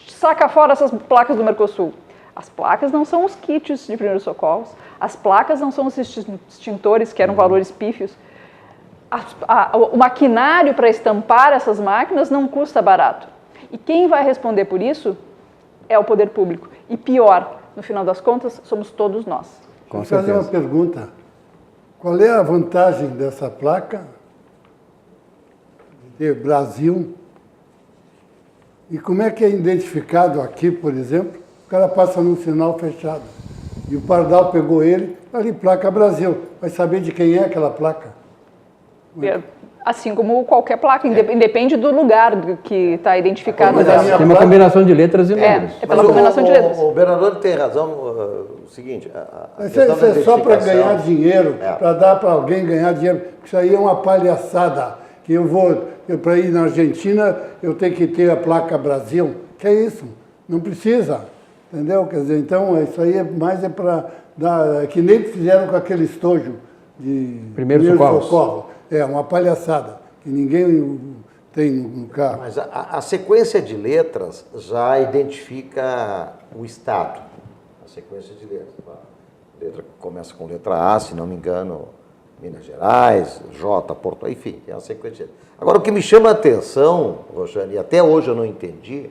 saca fora essas placas do Mercosul. As placas não são os kits de primeiros socorros, as placas não são os extintores, que eram valores pífios. O maquinário para estampar essas máquinas não custa barato. E quem vai responder por isso é o poder público. E pior, no final das contas, somos todos nós. Vou fazer uma pergunta. Qual é a vantagem dessa placa de Brasil? E como é que é identificado aqui, por exemplo? O cara passa num sinal fechado e o pardal pegou ele, ali, placa Brasil. Vai saber de quem é aquela placa? Assim como qualquer placa, independe do lugar que está identificado. Tem uma combinação de letras e números. É pela combinação de letras. O Bernardo tem razão. O seguinte, Isso é só para ganhar dinheiro, para dar para alguém ganhar dinheiro. Isso aí é uma palhaçada. Que para ir na Argentina, eu tenho que ter a placa Brasil. Que é isso? Não precisa. Entendeu? Quer dizer, então, isso aí mais é para dar. Que nem fizeram com aquele estojo de primeiro socorro. É uma palhaçada, que ninguém tem no carro. Mas a sequência de letras já identifica o estado. A sequência de letras. A letra começa com letra A, se não me engano, Minas Gerais, J, Porto, enfim, tem uma sequência. Agora, o que me chama a atenção, Rojane, e até hoje eu não entendi,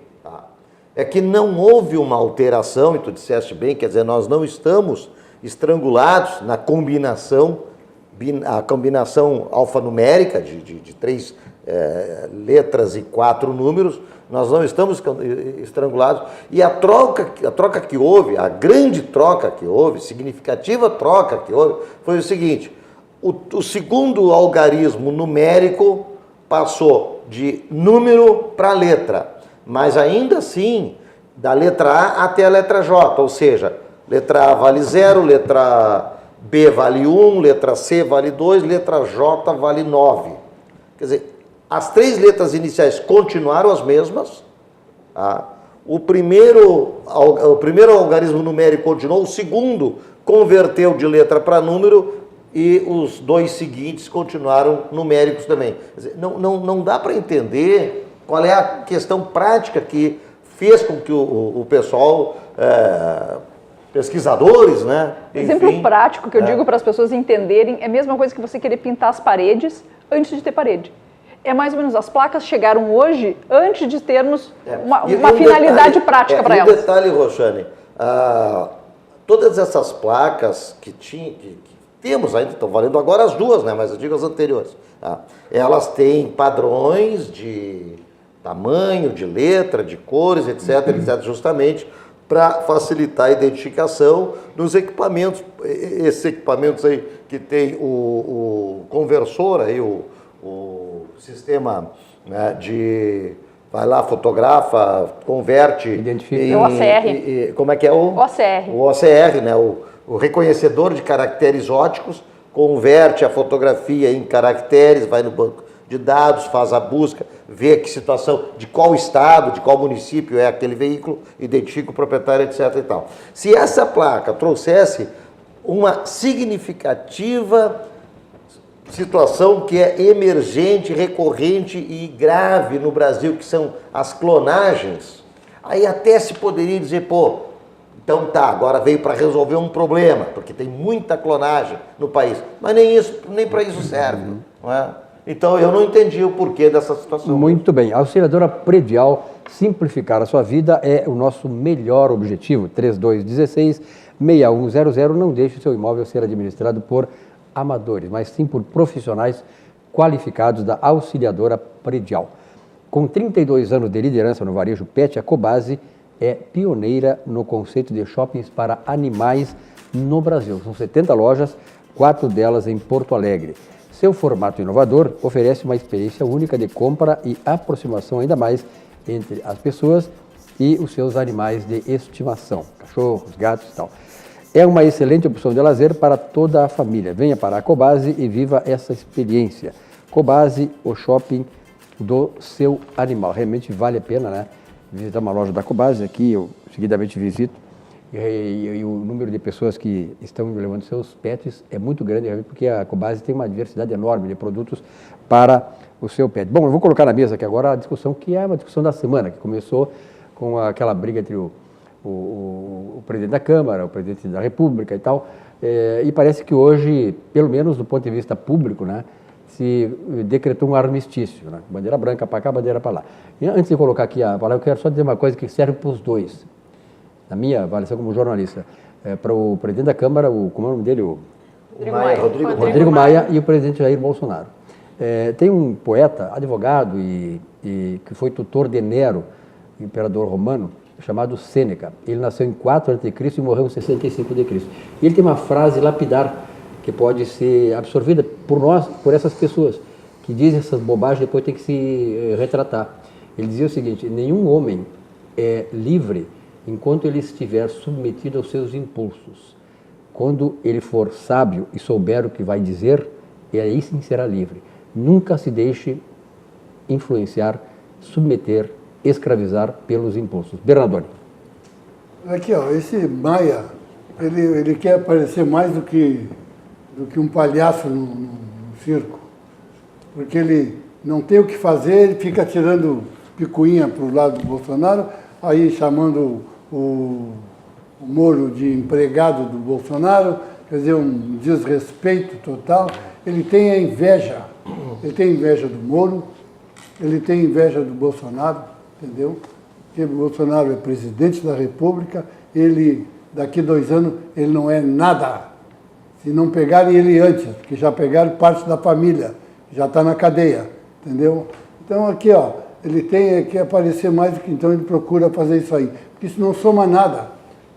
é que não houve uma alteração, e tu disseste bem, quer dizer, nós não estamos estrangulados na combinação, a combinação alfanumérica de 3 letras e 4 números, nós não estamos estrangulados. E a troca que houve, a grande troca que houve, significativa troca que houve, foi o seguinte: o segundo algarismo numérico passou de número para letra, mas ainda assim, da letra A até a letra J, ou seja, letra A vale 0, letra B vale 1, letra C vale 2, letra J vale 9. Quer dizer, as 3 letras iniciais continuaram as mesmas. O primeiro algarismo numérico continuou, o segundo converteu de letra para número e os 2 seguintes continuaram numéricos também. Quer dizer, não dá para entender qual é a questão prática que fez com que o pessoal... pesquisadores, né? Exemplo prático que eu digo para as pessoas entenderem é a mesma coisa que você querer pintar as paredes antes de ter parede. É mais ou menos, as placas chegaram hoje antes de termos uma finalidade prática para elas. Um detalhe, Roxane, todas essas placas que temos ainda, estão valendo agora as 2, né? Mas eu digo as anteriores. Elas têm padrões de tamanho, de letra, de cores, etc, etc, justamente para facilitar a identificação nos equipamentos. Esses equipamentos aí que tem o conversor, aí, o sistema, né, de... Vai lá, fotografa, converte... Identifica. O OCR. Como é que é o... OCR. O OCR, né? O reconhecedor de caracteres óticos, converte a fotografia em caracteres, vai no banco de dados, faz a busca, vê que situação, de qual estado, de qual município é aquele veículo, identifica o proprietário, etc. e tal. Se essa placa trouxesse uma significativa situação que é emergente, recorrente e grave no Brasil, que são as clonagens, aí até se poderia dizer, então tá, agora veio para resolver um problema, porque tem muita clonagem no país, mas nem para isso serve, não é? Então, eu não entendi o porquê dessa situação. Muito bem. A Auxiliadora Predial, simplificar a sua vida é o nosso melhor objetivo. 3216-6100. Não deixe o seu imóvel ser administrado por amadores, mas sim por profissionais qualificados da Auxiliadora Predial. Com 32 anos de liderança no varejo pet, a Cobasi é pioneira no conceito de shoppings para animais no Brasil. São 70 lojas, 4 delas em Porto Alegre. Seu formato inovador oferece uma experiência única de compra e aproximação ainda mais entre as pessoas e os seus animais de estimação, cachorros, gatos e tal. É uma excelente opção de lazer para toda a família. Venha para a Cobasi e viva essa experiência. Cobasi, o shopping do seu animal. Realmente vale a pena, né? Visitar uma loja da Cobasi, aqui eu seguidamente visito. E o número de pessoas que estão levando seus pets é muito grande, porque a Cobasi tem uma diversidade enorme de produtos para o seu pet. Bom, eu vou colocar na mesa aqui agora a discussão, que é uma discussão da semana, que começou com aquela briga entre o presidente da Câmara, o presidente da República e tal, e parece que hoje, pelo menos do ponto de vista público, né, se decretou um armistício, né, bandeira branca para cá, bandeira para lá. E antes de colocar aqui a palavra, eu quero só dizer uma coisa que serve para os dois. Na minha avaliação como jornalista, para o presidente da Câmara, como é o nome dele? Rodrigo Maia e o presidente Jair Bolsonaro. Tem um poeta, advogado e que foi tutor de Nero, imperador romano, chamado Sêneca. Ele nasceu em 4 a.C. e morreu em 65 a.C. E ele tem uma frase lapidar que pode ser absorvida por nós, por essas pessoas, que diz essas bobagens depois tem que se retratar. Ele dizia o seguinte: nenhum homem é livre enquanto ele estiver submetido aos seus impulsos. Quando ele for sábio e souber o que vai dizer, e aí sim será livre. Nunca se deixe influenciar, submeter, escravizar pelos impulsos. Bernardoni. Aqui, ó, esse Maia, ele quer parecer mais do que um palhaço no circo. Porque ele não tem o que fazer, ele fica tirando picuinha para o lado do Bolsonaro, aí chamando o Moro de empregado do Bolsonaro, quer dizer, um desrespeito total. Ele tem a inveja, ele tem inveja do Moro, ele tem inveja do Bolsonaro, entendeu? Porque o Bolsonaro é presidente da República, ele, daqui 2 anos, ele não é nada. Se não pegarem ele antes, porque já pegaram parte da família, já está na cadeia, entendeu? Então aqui, ó, ele tem que aparecer mais do que, então ele procura fazer isso aí, porque isso não soma nada.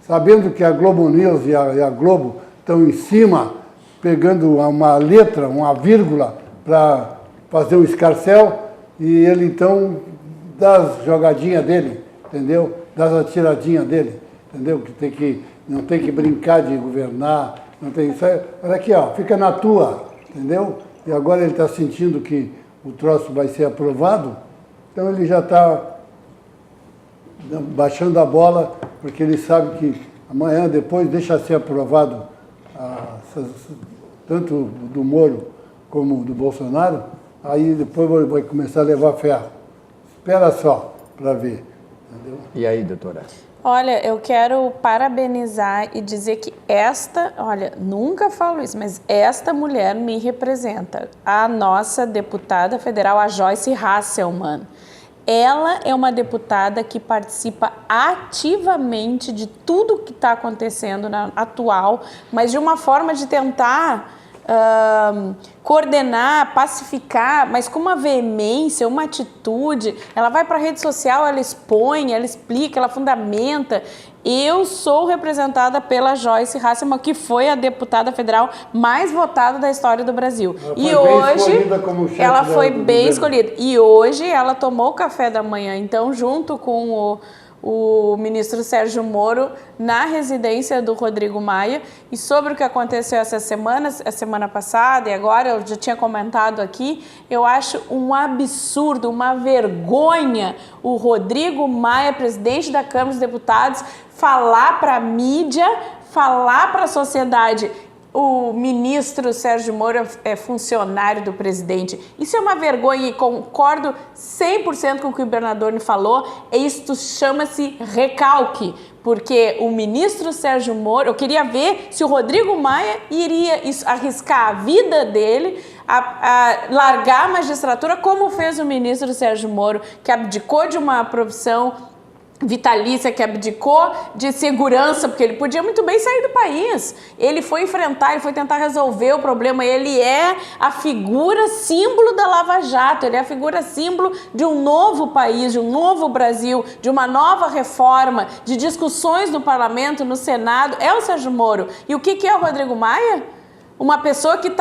Sabendo que a Globo News e a Globo estão em cima, pegando uma letra, uma vírgula, para fazer um escarcel, e ele então dá as jogadinhas dele, entendeu? Dá as atiradinhas dele, entendeu? Não tem que brincar de governar, não tem isso aí. Olha aqui, ó, fica na tua, entendeu? E agora ele está sentindo que o troço vai ser aprovado, então ele já está baixando a bola, porque ele sabe que amanhã, depois, deixa ser aprovado tanto do Moro como do Bolsonaro, aí depois vai começar a levar ferro. Espera só para ver. Entendeu? E aí, doutora? Olha, eu quero parabenizar e dizer que nunca falo isso, mas esta mulher me representa, a nossa deputada federal, a Joyce Hasselmann. Ela é uma deputada que participa ativamente de tudo que está acontecendo na atual, mas de uma forma de tentar coordenar, pacificar, mas com uma veemência, uma atitude. Ela vai para a rede social, ela expõe, ela explica, ela fundamenta. Eu sou representada pela Joyce Hasselmann, que foi a deputada federal mais votada da história do Brasil. E hoje ela foi bem escolhida. E hoje ela tomou o café da manhã, então, junto com o ministro Sérgio Moro, na residência do Rodrigo Maia. E sobre o que aconteceu essa semana passada e agora, eu já tinha comentado aqui, eu acho um absurdo, uma vergonha o Rodrigo Maia, presidente da Câmara dos Deputados, falar para a mídia, falar para a sociedade: o ministro Sérgio Moro é funcionário do presidente. Isso é uma vergonha e concordo 100% com o que o Bernardoni falou. Isto chama-se recalque, porque o ministro Sérgio Moro, eu queria ver se o Rodrigo Maia iria arriscar a vida dele, a largar a magistratura, como fez o ministro Sérgio Moro, que abdicou de uma profissão vitalícia, que abdicou de segurança, porque ele podia muito bem sair do país. Ele foi enfrentar, ele foi tentar resolver o problema. Ele é a figura símbolo da Lava Jato, ele é a figura símbolo de um novo país, de um novo Brasil, de uma nova reforma, de discussões no parlamento, no Senado. É o Sérgio Moro. E o que é o Rodrigo Maia? Uma pessoa que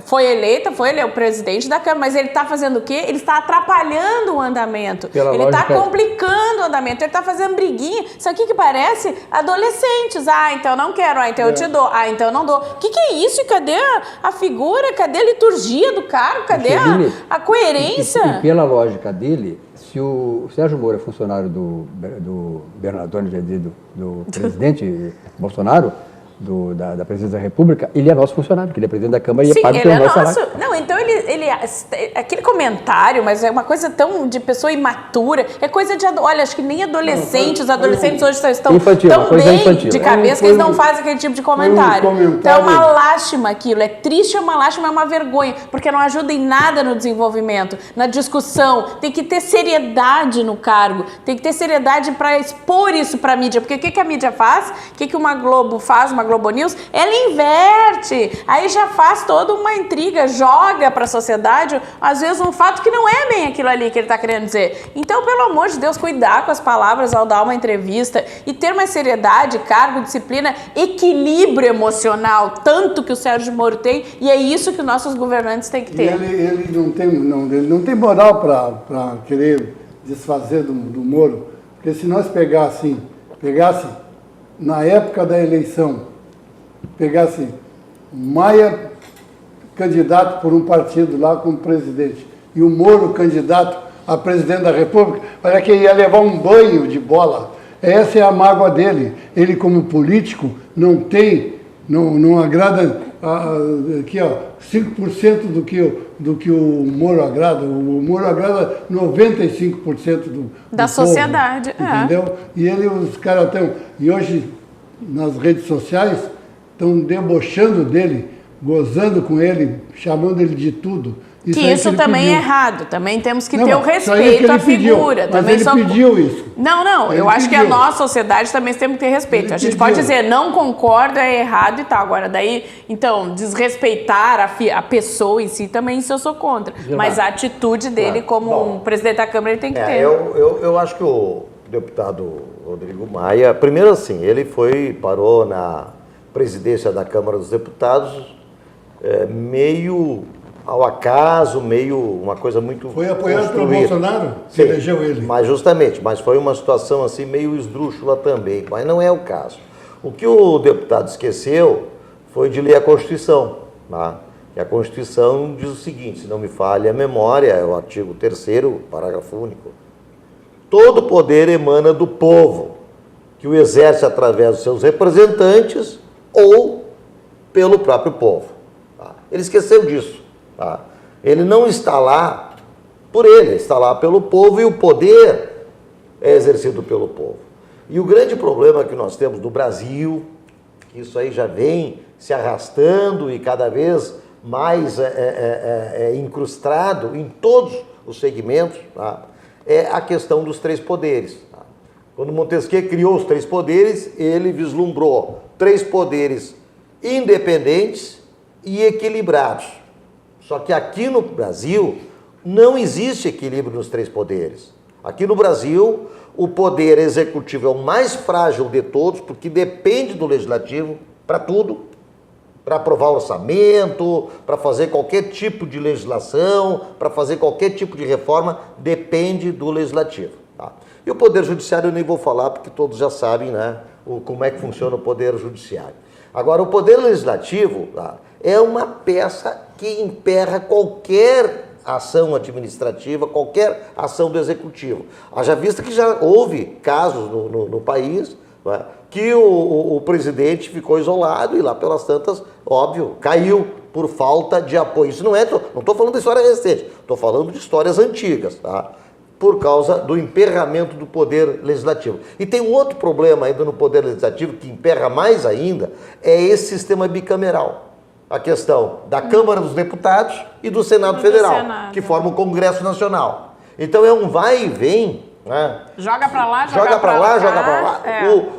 foi eleita, ele é o presidente da Câmara, mas ele está fazendo o quê? Ele está atrapalhando o andamento. Ele está complicando o andamento, ele está fazendo briguinha. Isso aqui que parece adolescentes. Então não quero, então eu te dou, então eu não dou. O que é isso? E cadê a figura? Cadê a liturgia do cargo? Cadê a coerência? E pela lógica dele, se o Sérgio Moro é funcionário do Bernardoni, do presidente Bolsonaro, da presidência da República, ele é nosso funcionário, porque ele é presidente da Câmara e paga pelo nosso salário. Não, então aquele comentário, mas é uma coisa tão de pessoa imatura, é coisa de, olha, acho que nem adolescentes, os adolescentes hoje estão infantil, tão bem de cabeça que eles não fazem aquele tipo de comentário. Então é uma lástima aquilo, é triste, é uma lástima, é uma vergonha, porque não ajuda em nada no desenvolvimento, na discussão. Tem que ter seriedade no cargo, tem que ter seriedade para expor isso para a mídia, porque o que a mídia faz? O que uma Globo faz, uma Globo News, ela inverte, aí já faz toda uma intriga, joga para a sociedade, às vezes um fato que não é bem aquilo ali que ele está querendo dizer. Então, pelo amor de Deus, cuidar com as palavras ao dar uma entrevista e ter mais seriedade, cargo, disciplina, equilíbrio emocional, tanto que o Sérgio Moro tem, e é isso que os nossos governantes têm que ter. Ele não tem moral para querer desfazer do Moro, porque se nós pegasse na época da eleição, pegasse Maia candidato por um partido lá como presidente e o Moro candidato a presidente da República, olha que ia levar um banho de bola. Essa é a mágoa dele. Ele, como político, não agrada aqui, ó, 5% do que o Moro agrada. O Moro agrada 95% da sociedade. Povo, entendeu? E os caras estão... E hoje, nas redes sociais, estão debochando dele, gozando com ele, chamando ele de tudo. Isso também é errado. Também temos que ter o respeito à figura. Mas ele pediu isso. Não. Eu acho que a nossa sociedade também temos que ter respeito. A gente pode dizer, não concordo, é errado e tal. Agora, daí, então, desrespeitar a pessoa em si, também isso eu sou contra. Mas a atitude dele como um presidente da Câmara, ele tem que ter. Eu acho que o deputado Rodrigo Maia, primeiro assim, ele parou na presidência da Câmara dos Deputados meio... ao acaso, meio uma coisa muito... Foi apoiado pelo Bolsonaro, que elegeu ele. Mas justamente, foi uma situação assim meio esdrúxula também, mas não é o caso. O que o deputado esqueceu foi de ler a Constituição, tá? E a Constituição diz o seguinte, se não me falha a memória, é o artigo 3º, parágrafo único. Todo poder emana do povo, que o exerce através dos seus representantes ou pelo próprio povo. Tá? Ele esqueceu disso. Tá? Ele não está lá por ele, está lá pelo povo e o poder é exercido pelo povo. E o grande problema que nós temos no Brasil, que isso aí já vem se arrastando e cada vez mais incrustado em todos os segmentos, tá? É a questão dos 3 poderes. Tá? Quando Montesquieu criou os 3 poderes, ele vislumbrou 3 poderes independentes e equilibrados. Só que aqui no Brasil não existe equilíbrio nos 3 poderes. Aqui no Brasil, o poder executivo é o mais frágil de todos, porque depende do legislativo para tudo, para aprovar orçamento, para fazer qualquer tipo de legislação, para fazer qualquer tipo de reforma, depende do legislativo. Tá? E o poder judiciário eu nem vou falar, porque todos já sabem, né, como é que funciona o poder judiciário. Agora, o poder legislativo, tá, é uma peça que emperra qualquer ação administrativa, qualquer ação do executivo. Haja vista que já houve casos no país, né, que o presidente ficou isolado e lá pelas tantas, óbvio, caiu por falta de apoio. Isso não estou falando de história recente, estou falando de histórias antigas, tá? Por causa do emperramento do poder legislativo. E tem um outro problema ainda no poder legislativo, que emperra mais ainda, é esse sistema bicameral. A questão da Câmara dos Deputados e do Senado Federal, que forma o Congresso Nacional. Então é um vai e vem, né? Joga para lá, joga para lá, joga para lá.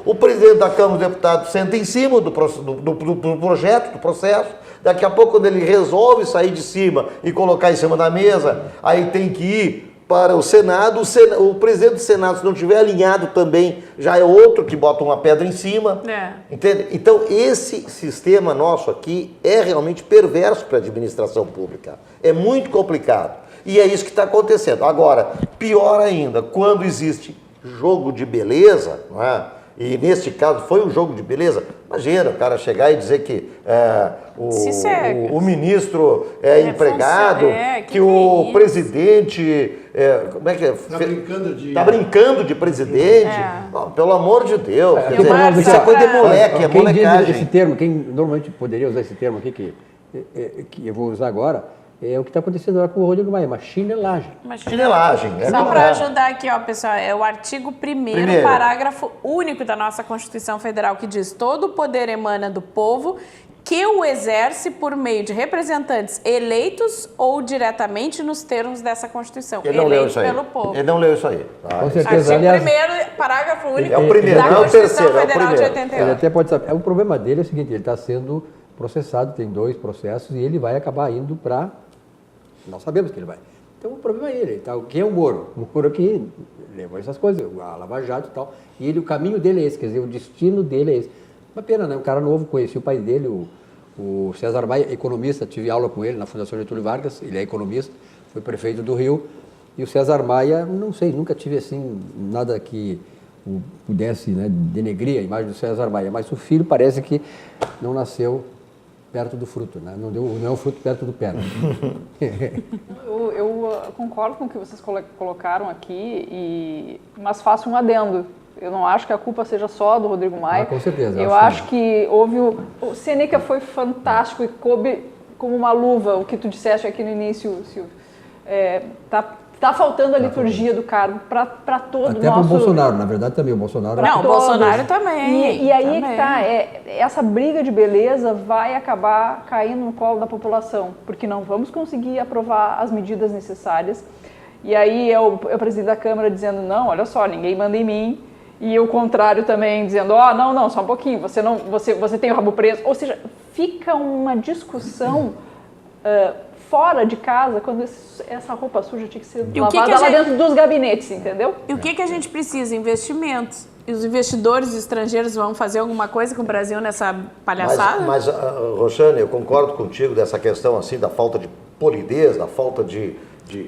O presidente da Câmara dos Deputados senta em cima do projeto, do processo. Daqui a pouco, quando ele resolve sair de cima e colocar em cima da mesa, aí tem que ir para o Senado. O presidente do Senado, se não tiver alinhado também, já é outro que bota uma pedra em cima. Entende? Então, esse sistema nosso aqui é realmente perverso para a administração pública. É muito complicado. E é isso que está acontecendo. Agora, pior ainda, quando existe jogo de beleza, não é? E neste caso foi um jogo de beleza, imagina o cara chegar e dizer que o ministro é empregado, que o presidente, como é que é? Está brincando de presidente. Oh, pelo amor de Deus. Isso é coisa de moleque, é molecagem. Esse termo, quem normalmente poderia usar esse termo aqui, que eu vou usar agora, é o que está acontecendo agora com o Rodrigo Maia, uma chinelagem. Chinelagem. Só para ajudar aqui, ó, pessoal, é o artigo 1º, parágrafo único da nossa Constituição Federal, que diz: todo o poder emana do povo, que o exerce por meio de representantes eleitos ou diretamente nos termos dessa Constituição. Ele não leu Eleitos isso aí. pelo povo. Ele não leu isso aí. Com certeza. Artigo Aliás, 1º, parágrafo único É o primeiro, da não é o Constituição terceiro, é o Federal de primeiro. 88. ele até pode saber. O problema dele é o seguinte, ele está sendo processado, tem 2 processos e ele vai acabar indo para... Nós sabemos que ele vai. Então o problema é ele. Tá? Quem é o Moro? O Moro que levou essas coisas, a Lava Jato e tal. E ele, o caminho dele é esse, quer dizer, o destino dele é esse. Uma pena, né? Um cara novo, conheci o pai dele, o César Maia, economista, tive aula com ele na Fundação Getúlio Vargas, ele é economista, foi prefeito do Rio. E o César Maia, não sei, nunca tive assim nada que pudesse, né, denegrir a imagem do César Maia, mas o filho parece que não nasceu perto do fruto, né? Não é o fruto perto do pé. Né? Eu concordo com o que vocês colocaram aqui, mas faço um adendo. Eu não acho que a culpa seja só do Rodrigo Maia. Com certeza. Eu acho que houve... O Seneca foi fantástico e coube como uma luva, o que tu disseste aqui no início, Silvio. Tá faltando a liturgia do cargo para todo o nosso... Até para o Bolsonaro, na verdade também, o Bolsonaro... Não, o Bolsonaro também. E aí é que tá, essa briga de beleza vai acabar caindo no colo da população, porque não vamos conseguir aprovar as medidas necessárias. E aí é o presidente da Câmara dizendo, não, olha só, ninguém manda em mim. E o contrário também, dizendo, não, só um pouquinho, você tem o rabo preso. Ou seja, fica uma discussão fora de casa, quando essa roupa suja tinha que ser lavada lá dentro dos gabinetes, entendeu? E o que a gente precisa? Investimentos. E os investidores estrangeiros vão fazer alguma coisa com o Brasil nessa palhaçada? Mas Roxane, eu concordo contigo dessa questão assim, da falta de polidez, da falta de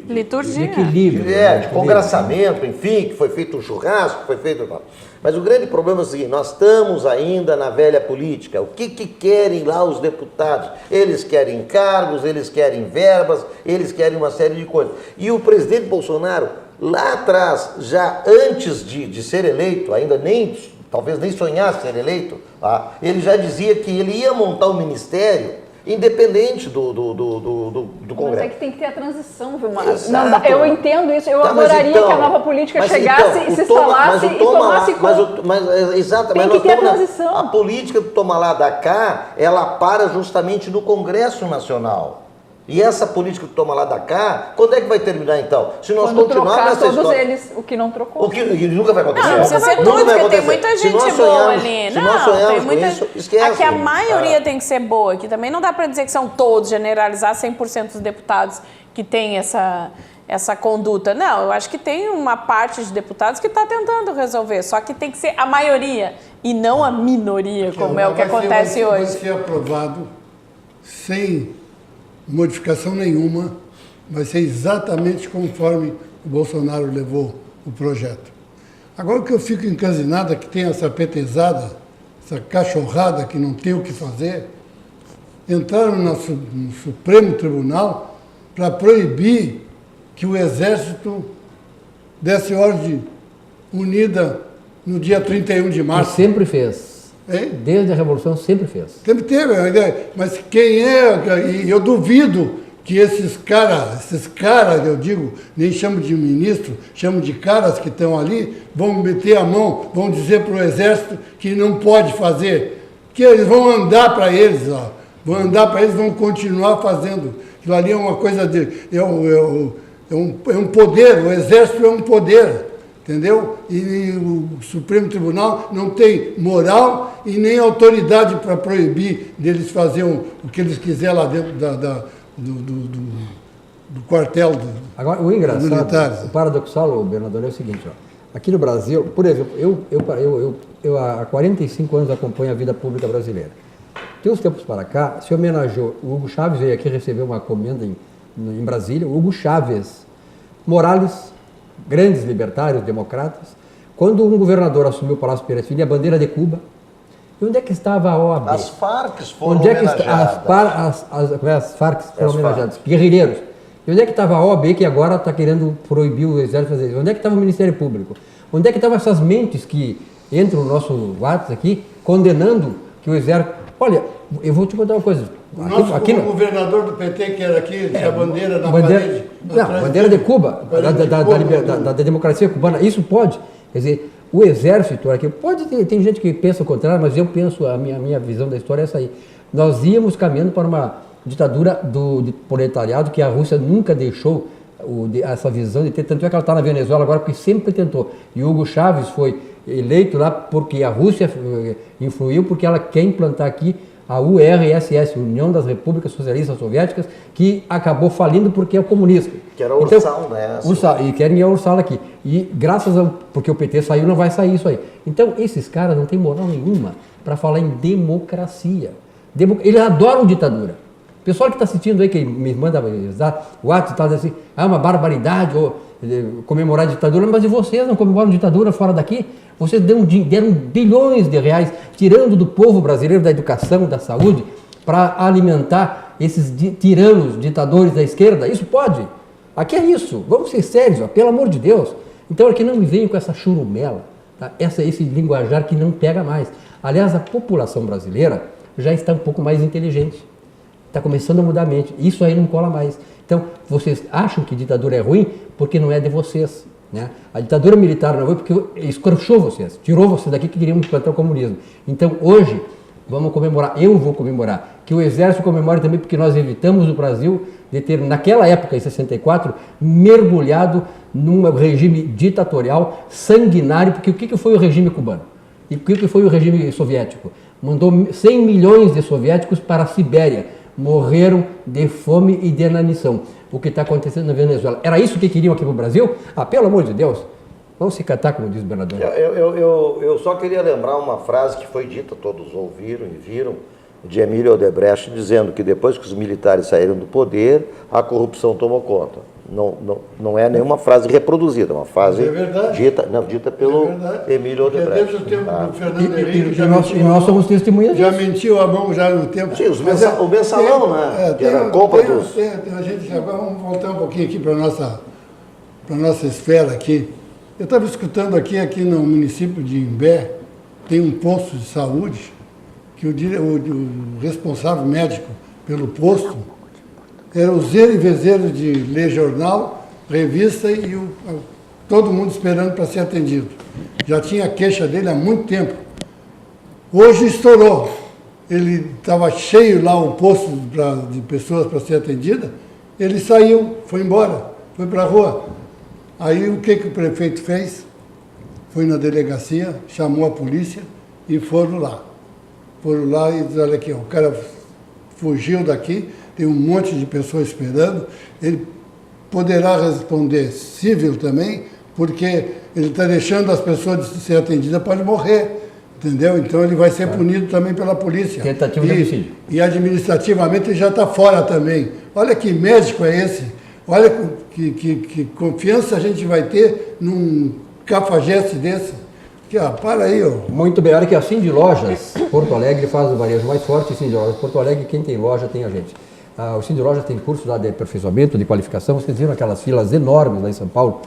liturgia. De equilíbrio. De congraçamento, enfim, que foi feito um churrasco, foi feito... Mas o grande problema é o seguinte, nós estamos ainda na velha política. O que querem lá os deputados? Eles querem cargos, eles querem verbas, eles querem uma série de coisas. E o presidente Bolsonaro, lá atrás, já antes de ser eleito, ainda talvez nem sonhasse ser eleito, ele já dizia que ele ia montar um ministério independente do Congresso. Mas é que tem que ter a transição, viu, Márcio? Eu entendo isso, eu adoraria então, que a nova política chegasse, se instalasse e tomasse conta. Tem que ter a transição. A política do toma lá da cá, ela para justamente no Congresso Nacional. E essa política do toma lá da cá, quando é que vai terminar então? Se nós continuarmos nessa todos eles, o que não trocou. O que nunca vai acontecer. Não precisa ser tudo, porque tem muita gente boa ali. Se nós sonharmos com isso, esquece. Aqui a maioria tem que ser boa, que também não dá para dizer que são todos, generalizar 100% dos deputados que têm essa conduta. Não, eu acho que tem uma parte de deputados que está tentando resolver, só que tem que ser a maioria e não a minoria, como é o que acontece hoje. Vai ser aprovado sem modificação nenhuma, vai ser exatamente conforme o Bolsonaro levou o projeto. Agora o que eu fico encasinado é que tem essa petezada, essa cachorrada que não tem o que fazer, entraram no Supremo Tribunal para proibir que o Exército desse ordem unida no dia 31 de março. E sempre fez. Desde a Revolução sempre fez. Sempre teve, mas quem e eu duvido que esses caras, eu digo, nem chamo de ministro, chamo de caras que estão ali, vão meter a mão, vão dizer para o Exército que não pode fazer, que eles vão andar para eles, vão continuar fazendo. Aquilo ali é uma coisa é um poder, o Exército é um poder. Entendeu? E o Supremo Tribunal não tem moral e nem autoridade para proibir deles fazer o que eles quiserem lá dentro do quartel Agora, o engraçado, o paradoxal, Bernardo, é o seguinte, aqui no Brasil, por exemplo, eu há 45 anos acompanho a vida pública brasileira. De uns tempos para cá, se homenageou, o Hugo Chávez veio aqui receber uma comenda em Brasília, o Hugo Chávez, Morales, grandes libertários, democratas, quando um governador assumiu o Palácio Pereira Filho, a bandeira de Cuba, e onde é que estava a OAB? As Farc foram homenageadas. As Farc foram homenageadas, guerrilheiros. E onde é que estava a OAB, que agora está querendo proibir o Exército de fazer isso? Onde é que estava o Ministério Público? Onde é que estavam essas mentes que entram no nosso WhatsApp aqui, condenando que o Exército... Olha, eu vou te contar uma coisa. O governador do PT, que era aqui, tinha a bandeira na parede. Não, bandeira de Cuba, da democracia cubana. Isso pode. Quer dizer, o exército, olha aqui, tem gente que pensa o contrário, mas eu penso, a minha visão da história é essa aí. Nós íamos caminhando para uma ditadura do proletariado que a Rússia nunca deixou essa visão de ter, tanto é que ela está na Venezuela agora porque sempre tentou. E Hugo Chávez foi eleito lá porque a Rússia influiu, porque ela quer implantar aqui a URSS, União das Repúblicas Socialistas Soviéticas, que acabou falindo porque é o comunista. Que era o Ursal, né? E querem a Ursal aqui. E graças porque o PT saiu, não vai sair isso aí. Então, esses caras não têm moral nenhuma para falar em democracia. Eles adoram ditadura. O pessoal que está assistindo aí, que me manda o ato e tal, assim, uma barbaridade, ou comemorar a ditadura, mas e vocês não comemoram ditadura fora daqui? Vocês deram bilhões de reais, tirando do povo brasileiro, da educação, da saúde, para alimentar esses tiranos, ditadores da esquerda. Isso pode? Aqui é isso. Vamos ser sérios, pelo amor de Deus. Então aqui não me venham com essa churumela, tá? Esse linguajar que não pega mais. Aliás, a população brasileira já está um pouco mais inteligente. Está começando a mudar a mente. Isso aí não cola mais. Então, vocês acham que ditadura é ruim porque não é de vocês. Né? A ditadura militar não é ruim porque escrachou vocês, tirou vocês daqui que queriam implantar o comunismo. Então, hoje, vamos comemorar, eu vou comemorar, que o Exército comemore também porque nós evitamos o Brasil de ter, naquela época, em 64, mergulhado num regime ditatorial sanguinário, porque o que foi o regime cubano? E o que foi o regime soviético? Mandou 100 milhões de soviéticos para a Sibéria. Morreram de fome e de inanição. O que está acontecendo na Venezuela. Era isso que queriam aqui no Brasil? Pelo amor de Deus, vamos se catar, como diz o Bernardo. Eu só queria lembrar uma frase que foi dita, todos ouviram e viram, de Emílio Odebrecht, dizendo que depois que os militares saíram do poder, a corrupção tomou conta. Não é nenhuma frase reproduzida, é uma frase dita pelo Emílio Odebrecht. Desde o tempo do Fernando Henrique, e nós somos testemunhas já mentiu a mão já no tempo. Sim, o mensalão, né? Que era a compra dos... A gente já vamos voltar um pouquinho aqui para a nossa esfera aqui. Eu estava escutando aqui no município de Imbé, tem um posto de saúde, que o responsável médico pelo posto era o zero e vezeiro de ler jornal, revista e todo mundo esperando para ser atendido. Já tinha a queixa dele há muito tempo. Hoje estourou. Ele estava cheio lá o posto de pessoas para ser atendida, ele saiu, foi embora, foi para a rua. Aí o que o prefeito fez? Foi na delegacia, chamou a polícia e foram lá. Foram lá e disseram, olha aqui, o cara fugiu daqui, tem um monte de pessoas esperando, ele poderá responder civil também, porque ele está deixando as pessoas de ser atendidas para morrer, entendeu? Então ele vai ser punido também pela polícia. Tentativa de homicídio. E administrativamente ele já está fora também. Olha que médico é esse, olha que confiança a gente vai ter num cafajeste desse. Para aí, ó. Muito bem, olha que a Cindy Lojas Porto Alegre faz o varejo mais forte. Cindy Lojas Porto Alegre, quem tem loja tem a gente. O Cindy Lojas tem curso lá de aperfeiçoamento, de qualificação. Vocês viram aquelas filas enormes lá em São Paulo,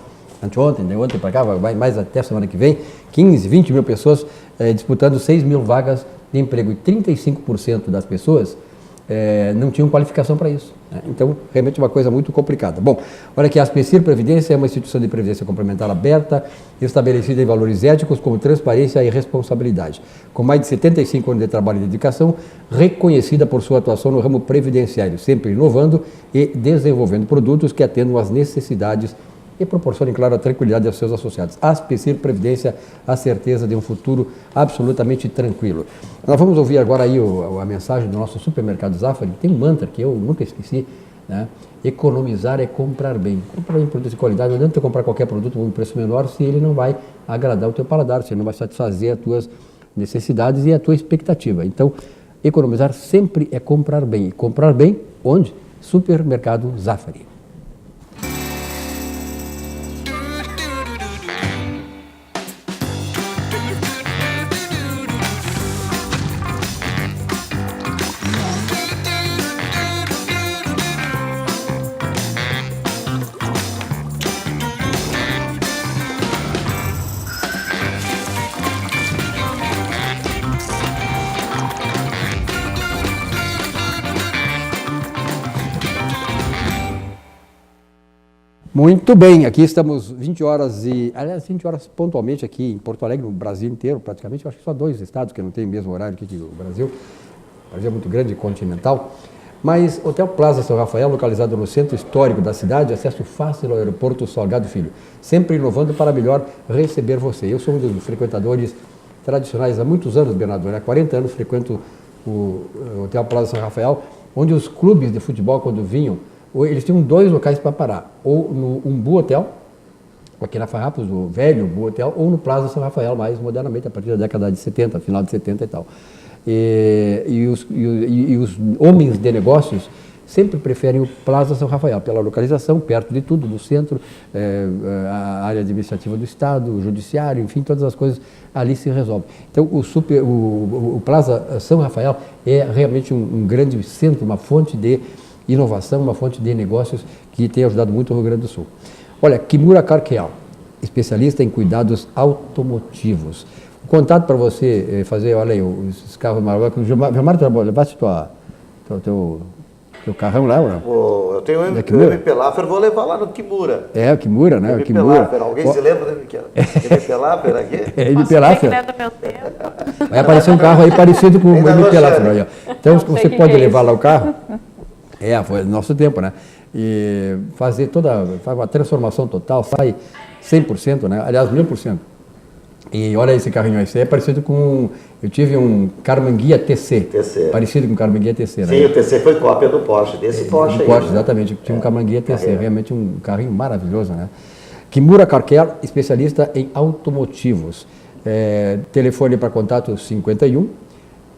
anteontem, de ontem para cá, vai mais até semana que vem, 15, 20 mil pessoas disputando 6 mil vagas de emprego. E 35% das pessoas não tinham qualificação para isso. Né? Então, realmente uma coisa muito complicada. Bom, olha aqui, a Aspecir Previdência é uma instituição de previdência complementar aberta, estabelecida em valores éticos como transparência e responsabilidade. Com mais de 75 anos de trabalho e dedicação, reconhecida por sua atuação no ramo previdenciário, sempre inovando e desenvolvendo produtos que atendam às necessidades e proporcionem, claro, a tranquilidade aos seus associados. A Aspecir Previdência, a certeza de um futuro absolutamente tranquilo. Nós vamos ouvir agora aí a mensagem do nosso supermercado Zafari. Tem um mantra que eu nunca esqueci, né? Economizar é comprar bem. Comprar bem produtos de qualidade. Não adianta comprar qualquer produto com um preço menor se ele não vai agradar o teu paladar, se ele não vai satisfazer as tuas necessidades e a tua expectativa. Então, economizar sempre é comprar bem. E comprar bem onde? Supermercado Zafari. Muito bem, aqui estamos 20 horas pontualmente aqui em Porto Alegre, no Brasil inteiro praticamente. Eu acho que só 2 estados que não tem o mesmo horário que o Brasil. O Brasil é muito grande e continental. Mas Hotel Plaza São Rafael, localizado no centro histórico da cidade, acesso fácil ao aeroporto Salgado Filho. Sempre inovando para melhor receber você. Eu sou um dos frequentadores tradicionais há muitos anos, Bernardo. Há 40 anos frequento o Hotel Plaza São Rafael, onde os clubes de futebol, quando vinham, eles tinham 2 locais para parar, ou no Umbu Hotel, aqui na Farrapos, o velho Umbu Hotel, ou no Plaza São Rafael, mais modernamente, a partir da década de 70, final de 70 e tal. E os homens de negócios sempre preferem o Plaza São Rafael, pela localização, perto de tudo, do centro, a área administrativa do Estado, o judiciário, enfim, todas as coisas ali se resolvem. Então, o Plaza São Rafael é realmente um grande centro, uma fonte de inovação, uma fonte de negócios que tem ajudado muito o Rio Grande do Sul. Olha, Kimura Carqueal, especialista em cuidados automotivos. O contato para você fazer, olha aí, esses carros maravilhosos. O Gilmar, levaste teu carrão lá? Eu tenho o MP Laffer, vou levar lá no Kimura. É, o Kimura, né? MP Laffer. Alguém se lembra do MP Laffer aqui? É, MP Laffer. Vai aparecer um carro aí parecido com o MP Laffer. Aí, então, você pode levar lá o carro. Foi nosso tempo, né? E faz uma transformação total, sai 100%, né? Aliás, 1000%. E olha esse carrinho aí, esse é parecido com... Eu tive um Carmanguia TC. Parecido com o Carmanguia TC, né? Sim, o TC foi cópia do Porsche, desse Porsche aí. Porsche, exatamente. Tinha um Carmanguia TC, realmente um carrinho maravilhoso, né? Kimura Carqueal, especialista em automotivos. Telefone para contato 51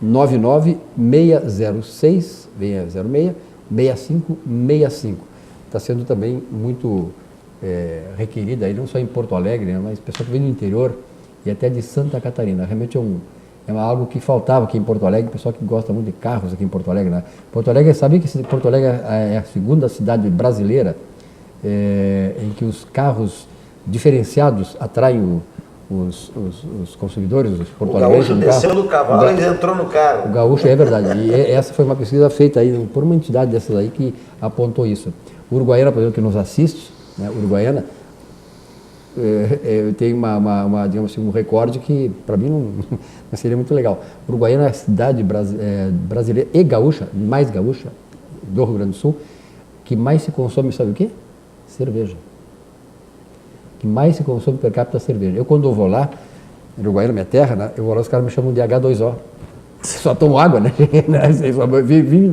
99 606 6565. Está sendo também muito requerida, aí, não só em Porto Alegre, né, mas pessoal que vem do interior e até de Santa Catarina. Realmente é algo que faltava aqui em Porto Alegre, pessoal que gosta muito de carros aqui em Porto Alegre. Né? Porto Alegre, sabia que Porto Alegre é a segunda cidade brasileira em que os carros diferenciados atraem os consumidores, os porto-alegrenses. O gaúcho desceu do cavalo e entrou no carro. O gaúcho, é verdade. E essa foi uma pesquisa feita aí por uma entidade dessas aí que apontou isso. O Uruguaiana, por exemplo, que nos assiste, né, Uruguaiana, tem digamos assim, um recorde que para mim não seria muito legal. Uruguaiana é a cidade brasileira e gaúcha, mais gaúcha, do Rio Grande do Sul, que mais se consome, sabe o quê? Cerveja. Que mais se consome per capita cerveja. Eu, quando eu vou lá, em Uruguaiana, minha terra, né, eu vou lá, os caras me chamam de H2O. Só tomo água, né?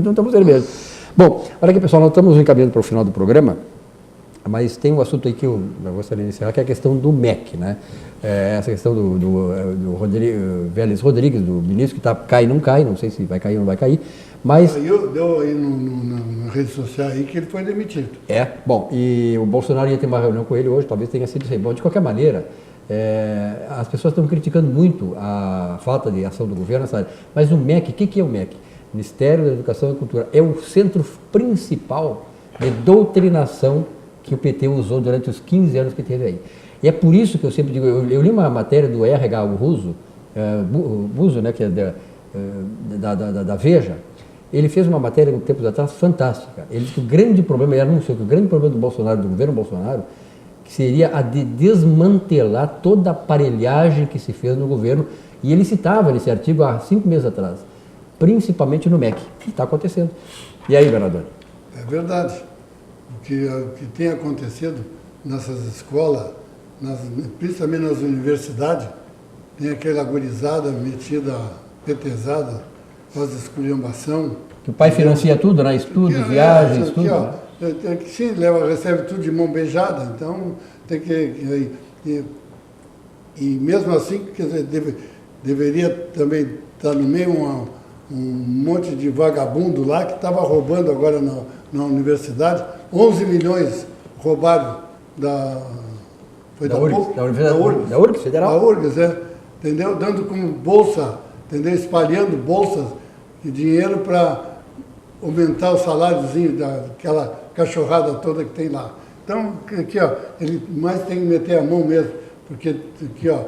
Não tomo cerveja. Bom, olha aqui, pessoal, nós estamos encaminhando para o final do programa, mas tem um assunto aí que eu gostaria de encerrar, que é a questão do MEC, né? Essa questão do Vélez Rodrigues, do ministro, que cai e não cai, não sei se vai cair ou não vai cair, mas... Deu aí na rede social aí que ele foi demitido. Bom, e o Bolsonaro ia ter uma reunião com ele hoje, talvez tenha sido isso aí. Bom, de qualquer maneira, as pessoas estão criticando muito a falta de ação do governo nessa área, mas o MEC, o que é o MEC? Ministério da Educação e Cultura, é o centro principal de doutrinação que o PT usou durante os 15 anos que teve aí. E é por isso que eu sempre digo, eu li uma matéria do RH Buso, né, que é da Veja. Ele fez uma matéria, um tempo atrás, fantástica. Ele disse que o grande problema, ele anunciou que o grande problema do Bolsonaro, do governo Bolsonaro, que seria a de desmantelar toda a aparelhagem que se fez no governo. E ele citava nesse artigo há 5 meses atrás, principalmente no MEC, que está acontecendo. E aí, governador? É verdade. O que tem acontecido nessas escolas, principalmente nas universidades, tem aquela gurizada metida, petezada, faz esculhambação. Que o pai financia tudo, né? Estudos, viagens, tudo. Sim, recebe tudo de mão beijada, então tem que... E mesmo assim, quer dizer, deveria também estar no meio um monte de vagabundo lá que estava roubando agora na universidade, 11 milhões roubados da URGS Federal. Da URGS, entendeu? Dando como bolsa, entendeu? Espalhando bolsas de dinheiro para aumentar o saláriozinho daquela cachorrada toda que tem lá. Então, aqui, ó, ele mais tem que meter a mão mesmo, porque aqui, ó,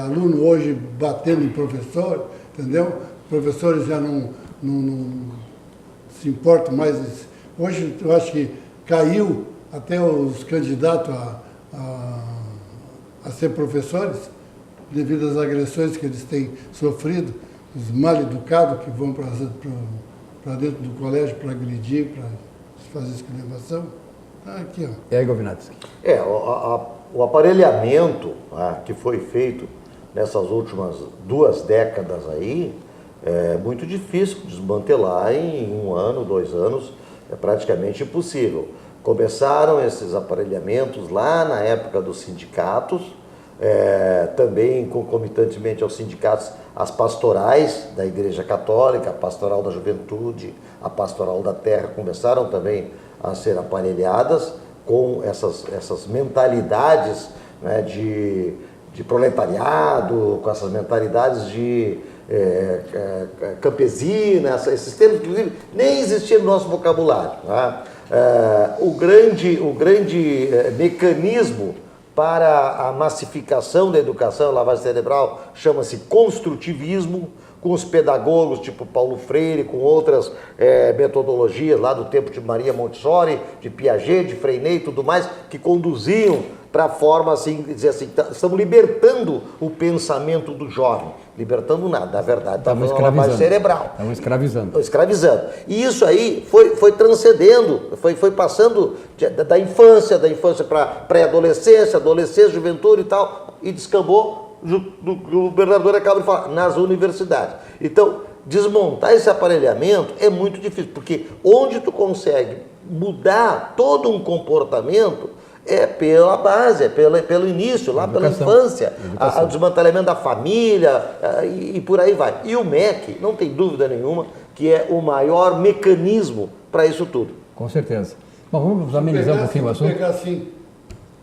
aluno hoje batendo em professor, entendeu? Professores já não se importam mais. Hoje, eu acho que caiu até os candidatos a ser professores, devido às agressões que eles têm sofrido, os mal educados que vão para dentro do colégio para agredir, para fazer escravização. Aqui, ó. É, Govinatsky. O aparelhamento que foi feito nessas últimas 2 décadas aí, é muito difícil desmantelar em 1 ano, 2 anos, é praticamente impossível. Começaram esses aparelhamentos lá na época dos sindicatos, também concomitantemente aos sindicatos, as pastorais da Igreja Católica, a pastoral da juventude, a pastoral da terra, começaram também a ser aparelhadas com essas mentalidades, né, de proletariado, com essas mentalidades de campesina, esses termos que inclusive nem existiam no nosso vocabulário. Tá? O grande mecanismo para a massificação da educação e lavagem cerebral chama-se construtivismo, com os pedagogos tipo Paulo Freire, com outras metodologias lá do tempo de Maria Montessori, de Piaget, de Freinet e tudo mais, que conduziam para a forma assim, dizer assim, estamos libertando o pensamento do jovem. Libertando nada, na verdade, estamos uma lavagem cerebral. Estamos escravizando. Escravizando. E isso aí foi transcendendo, foi passando da infância para pré-adolescência, adolescência, juventude e tal, e descambou, o governador acaba de falar, nas universidades. Então, desmontar esse aparelhamento é muito difícil, porque onde tu consegue mudar todo um comportamento é pela base, pelo início, lá pela infância, o desmantelamento da família e por aí vai. E o MEC, não tem dúvida nenhuma, que é o maior mecanismo para isso tudo. Com certeza. Bom, vamos amenizar um pouquinho o assunto. Pegar assim,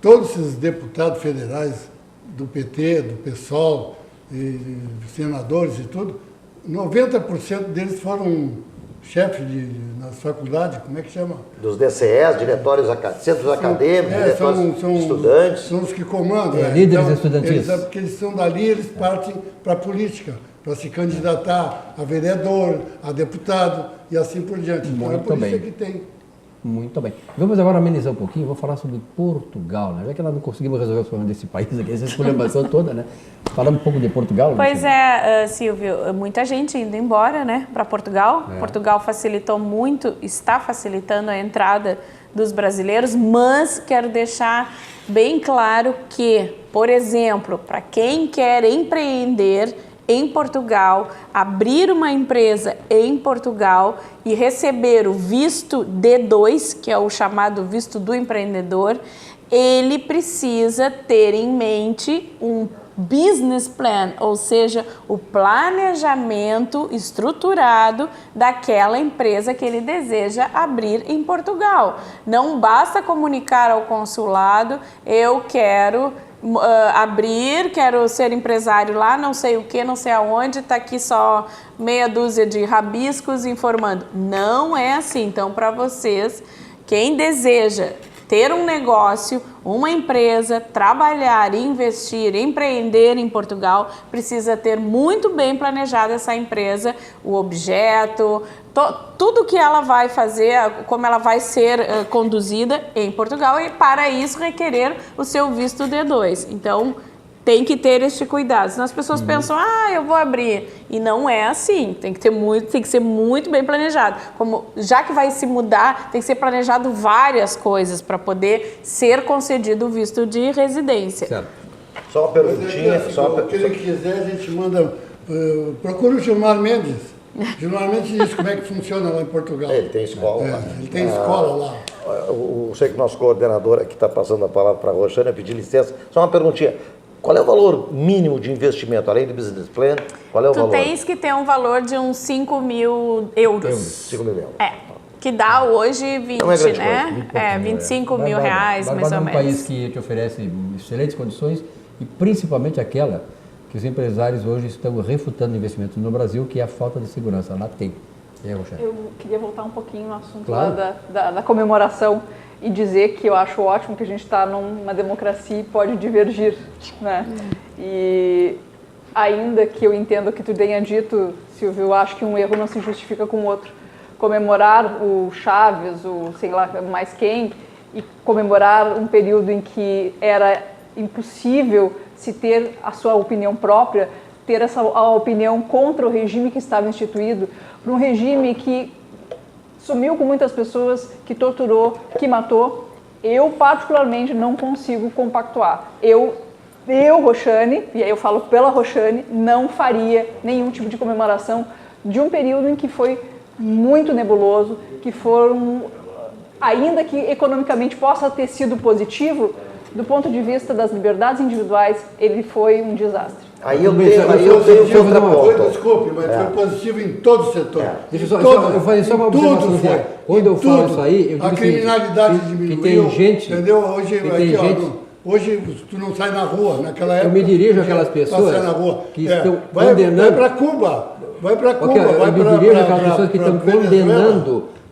todos esses deputados federais do PT, do PSOL, e senadores e tudo, 90% deles foram chefes nas faculdades, como é que chama? Dos DCEs, diretórios centros acadêmicos, diretórios estudantes. São os que comandam. Líderes estudantis. Porque eles são dali, eles partem para a política, para se candidatar a vereador, a deputado e assim por diante. Então é por isso que tem. Muito bem. Vamos agora amenizar um pouquinho, vou falar sobre Portugal, né? Já que nós não conseguimos resolver os problemas desse país aqui, essa exclamação toda, né? Falando um pouco de Portugal. Pois Silvio, muita gente indo embora, né, para Portugal. Portugal facilitou muito, está facilitando a entrada dos brasileiros, mas quero deixar bem claro que, por exemplo, para quem quer empreender em Portugal, abrir uma empresa em Portugal e receber o visto D2, que é o chamado visto do empreendedor, ele precisa ter em mente um business plan, ou seja, o planejamento estruturado daquela empresa que ele deseja abrir em Portugal. Não basta comunicar ao consulado, eu quero quero ser empresário lá, não sei o que, não sei aonde, está aqui só meia dúzia de rabiscos informando. Não é assim. Então, para vocês, quem deseja ter um negócio, uma empresa, trabalhar, investir, empreender em Portugal, precisa ter muito bem planejada essa empresa, o objeto, tudo que ela vai fazer, como ela vai ser conduzida em Portugal, e para isso requerer o seu visto D2. Então, tem que ter este cuidado. Senão as pessoas pensam, eu vou abrir. E não é assim. Tem que ser muito bem planejado. Já que vai se mudar, tem que ser planejado várias coisas para poder ser concedido o visto de residência. Certo. Só uma perguntinha. Se ele quiser, a gente manda... procura o Gilmar Mendes. Gilmar Mendes diz como é que funciona lá em Portugal. Ele tem escola lá. Ele tem escola lá. Sei que o nosso coordenador aqui está passando a palavra para a Roxana, pedir licença. Só uma perguntinha. Qual é o valor mínimo de investimento, além do business plan? Qual é o valor? Tu tens que ter um valor de uns 5 mil euros. 5 mil euros. Que dá hoje 20, não é grande né? coisa. 25 mil reais, mais ou menos. Um país que te oferece excelentes condições e principalmente aquela que os empresários hoje estão refutando investimentos no Brasil, que é a falta de segurança. Lá tem. Eu queria voltar um pouquinho no assunto lá da comemoração e dizer que eu acho ótimo que a gente está numa democracia e pode divergir, né? E ainda que eu entenda o que tu tenha dito, Silvio, eu acho que um erro não se justifica com o outro. Comemorar o Chaves, o sei lá mais quem, e comemorar um período em que era impossível se ter a sua opinião própria, ter a opinião contra o regime que estava instituído, para um regime que sumiu com muitas pessoas, que torturou, que matou. Eu, particularmente, não consigo compactuar. Eu, Roxane, e aí eu falo pela Roxane, não faria nenhum tipo de comemoração de um período em que foi muito nebuloso, que foram, ainda que economicamente possa ter sido positivo, do ponto de vista das liberdades individuais, ele foi um desastre. Aí eu tenho outra ponta. Desculpe, mas foi positivo em todo o setor. Deixa eu fazer só uma observação. Quando eu falo isso aí, eu digo a criminalidade diminuiu, que tem gente... Entendeu? Hoje tu não sai na rua, naquela época... Eu me dirijo àquelas pessoas que estão condenando... Vai para Cuba, vai para Cuba, eu me dirijo àquelas pessoas que estão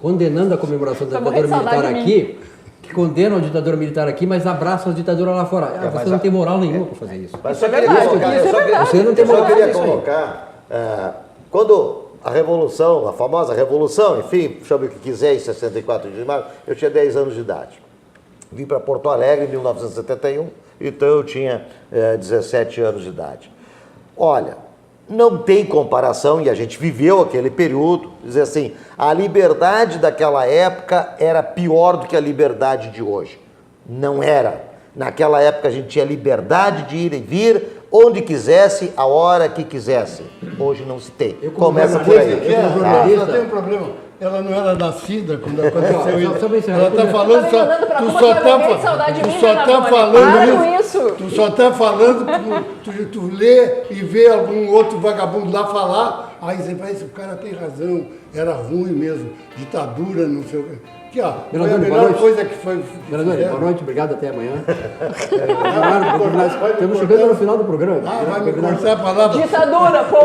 condenando a comemoração da ditadura militar aqui, que condenam a ditadura militar aqui, mas abraçam a ditadura lá fora. Você não tem moral nenhuma para fazer isso. Mas só queria colocar, você não tem moral para fazer isso. Quando a Revolução, a famosa Revolução, enfim, chame o que quiser, em 64 de maio, eu tinha 10 anos de idade. Vim para Porto Alegre em 1971, então eu tinha 17 anos de idade. Olha, não tem comparação, e a gente viveu aquele período, dizer assim, a liberdade daquela época era pior do que a liberdade de hoje. Não era. Naquela época a gente tinha liberdade de ir e vir, onde quisesse, a hora que quisesse. Hoje não se tem. Começa por aí. Só tem um problema. Ela não era nascida quando aconteceu isso. Ela está falando, tu só está falando, tu lê e vê algum outro vagabundo lá falar, aí você fala, esse cara tem razão, era ruim mesmo, ditadura, não sei o quê. Aqui, ó, foi a melhor coisa que foi... Vereador, boa noite, obrigado, até amanhã. Estamos chegando no final do programa. Vai me cortar a palavra. Ditadura, pô!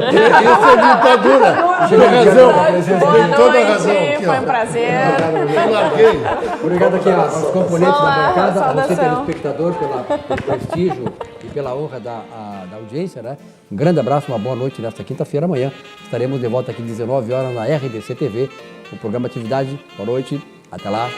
Isso é ditadura. Tem razão. Boa Tem toda a razão. noite, foi um prazer. Eu larguei. Obrigado aqui aos componentes da bancada, a você, saudação. telespectador, pelo prestígio e pela honra da audiência, né? Um grande abraço, uma boa noite nesta quinta-feira. Amanhã estaremos de volta aqui às 19 horas na RDC TV, o programa Atividade. Boa noite, até lá.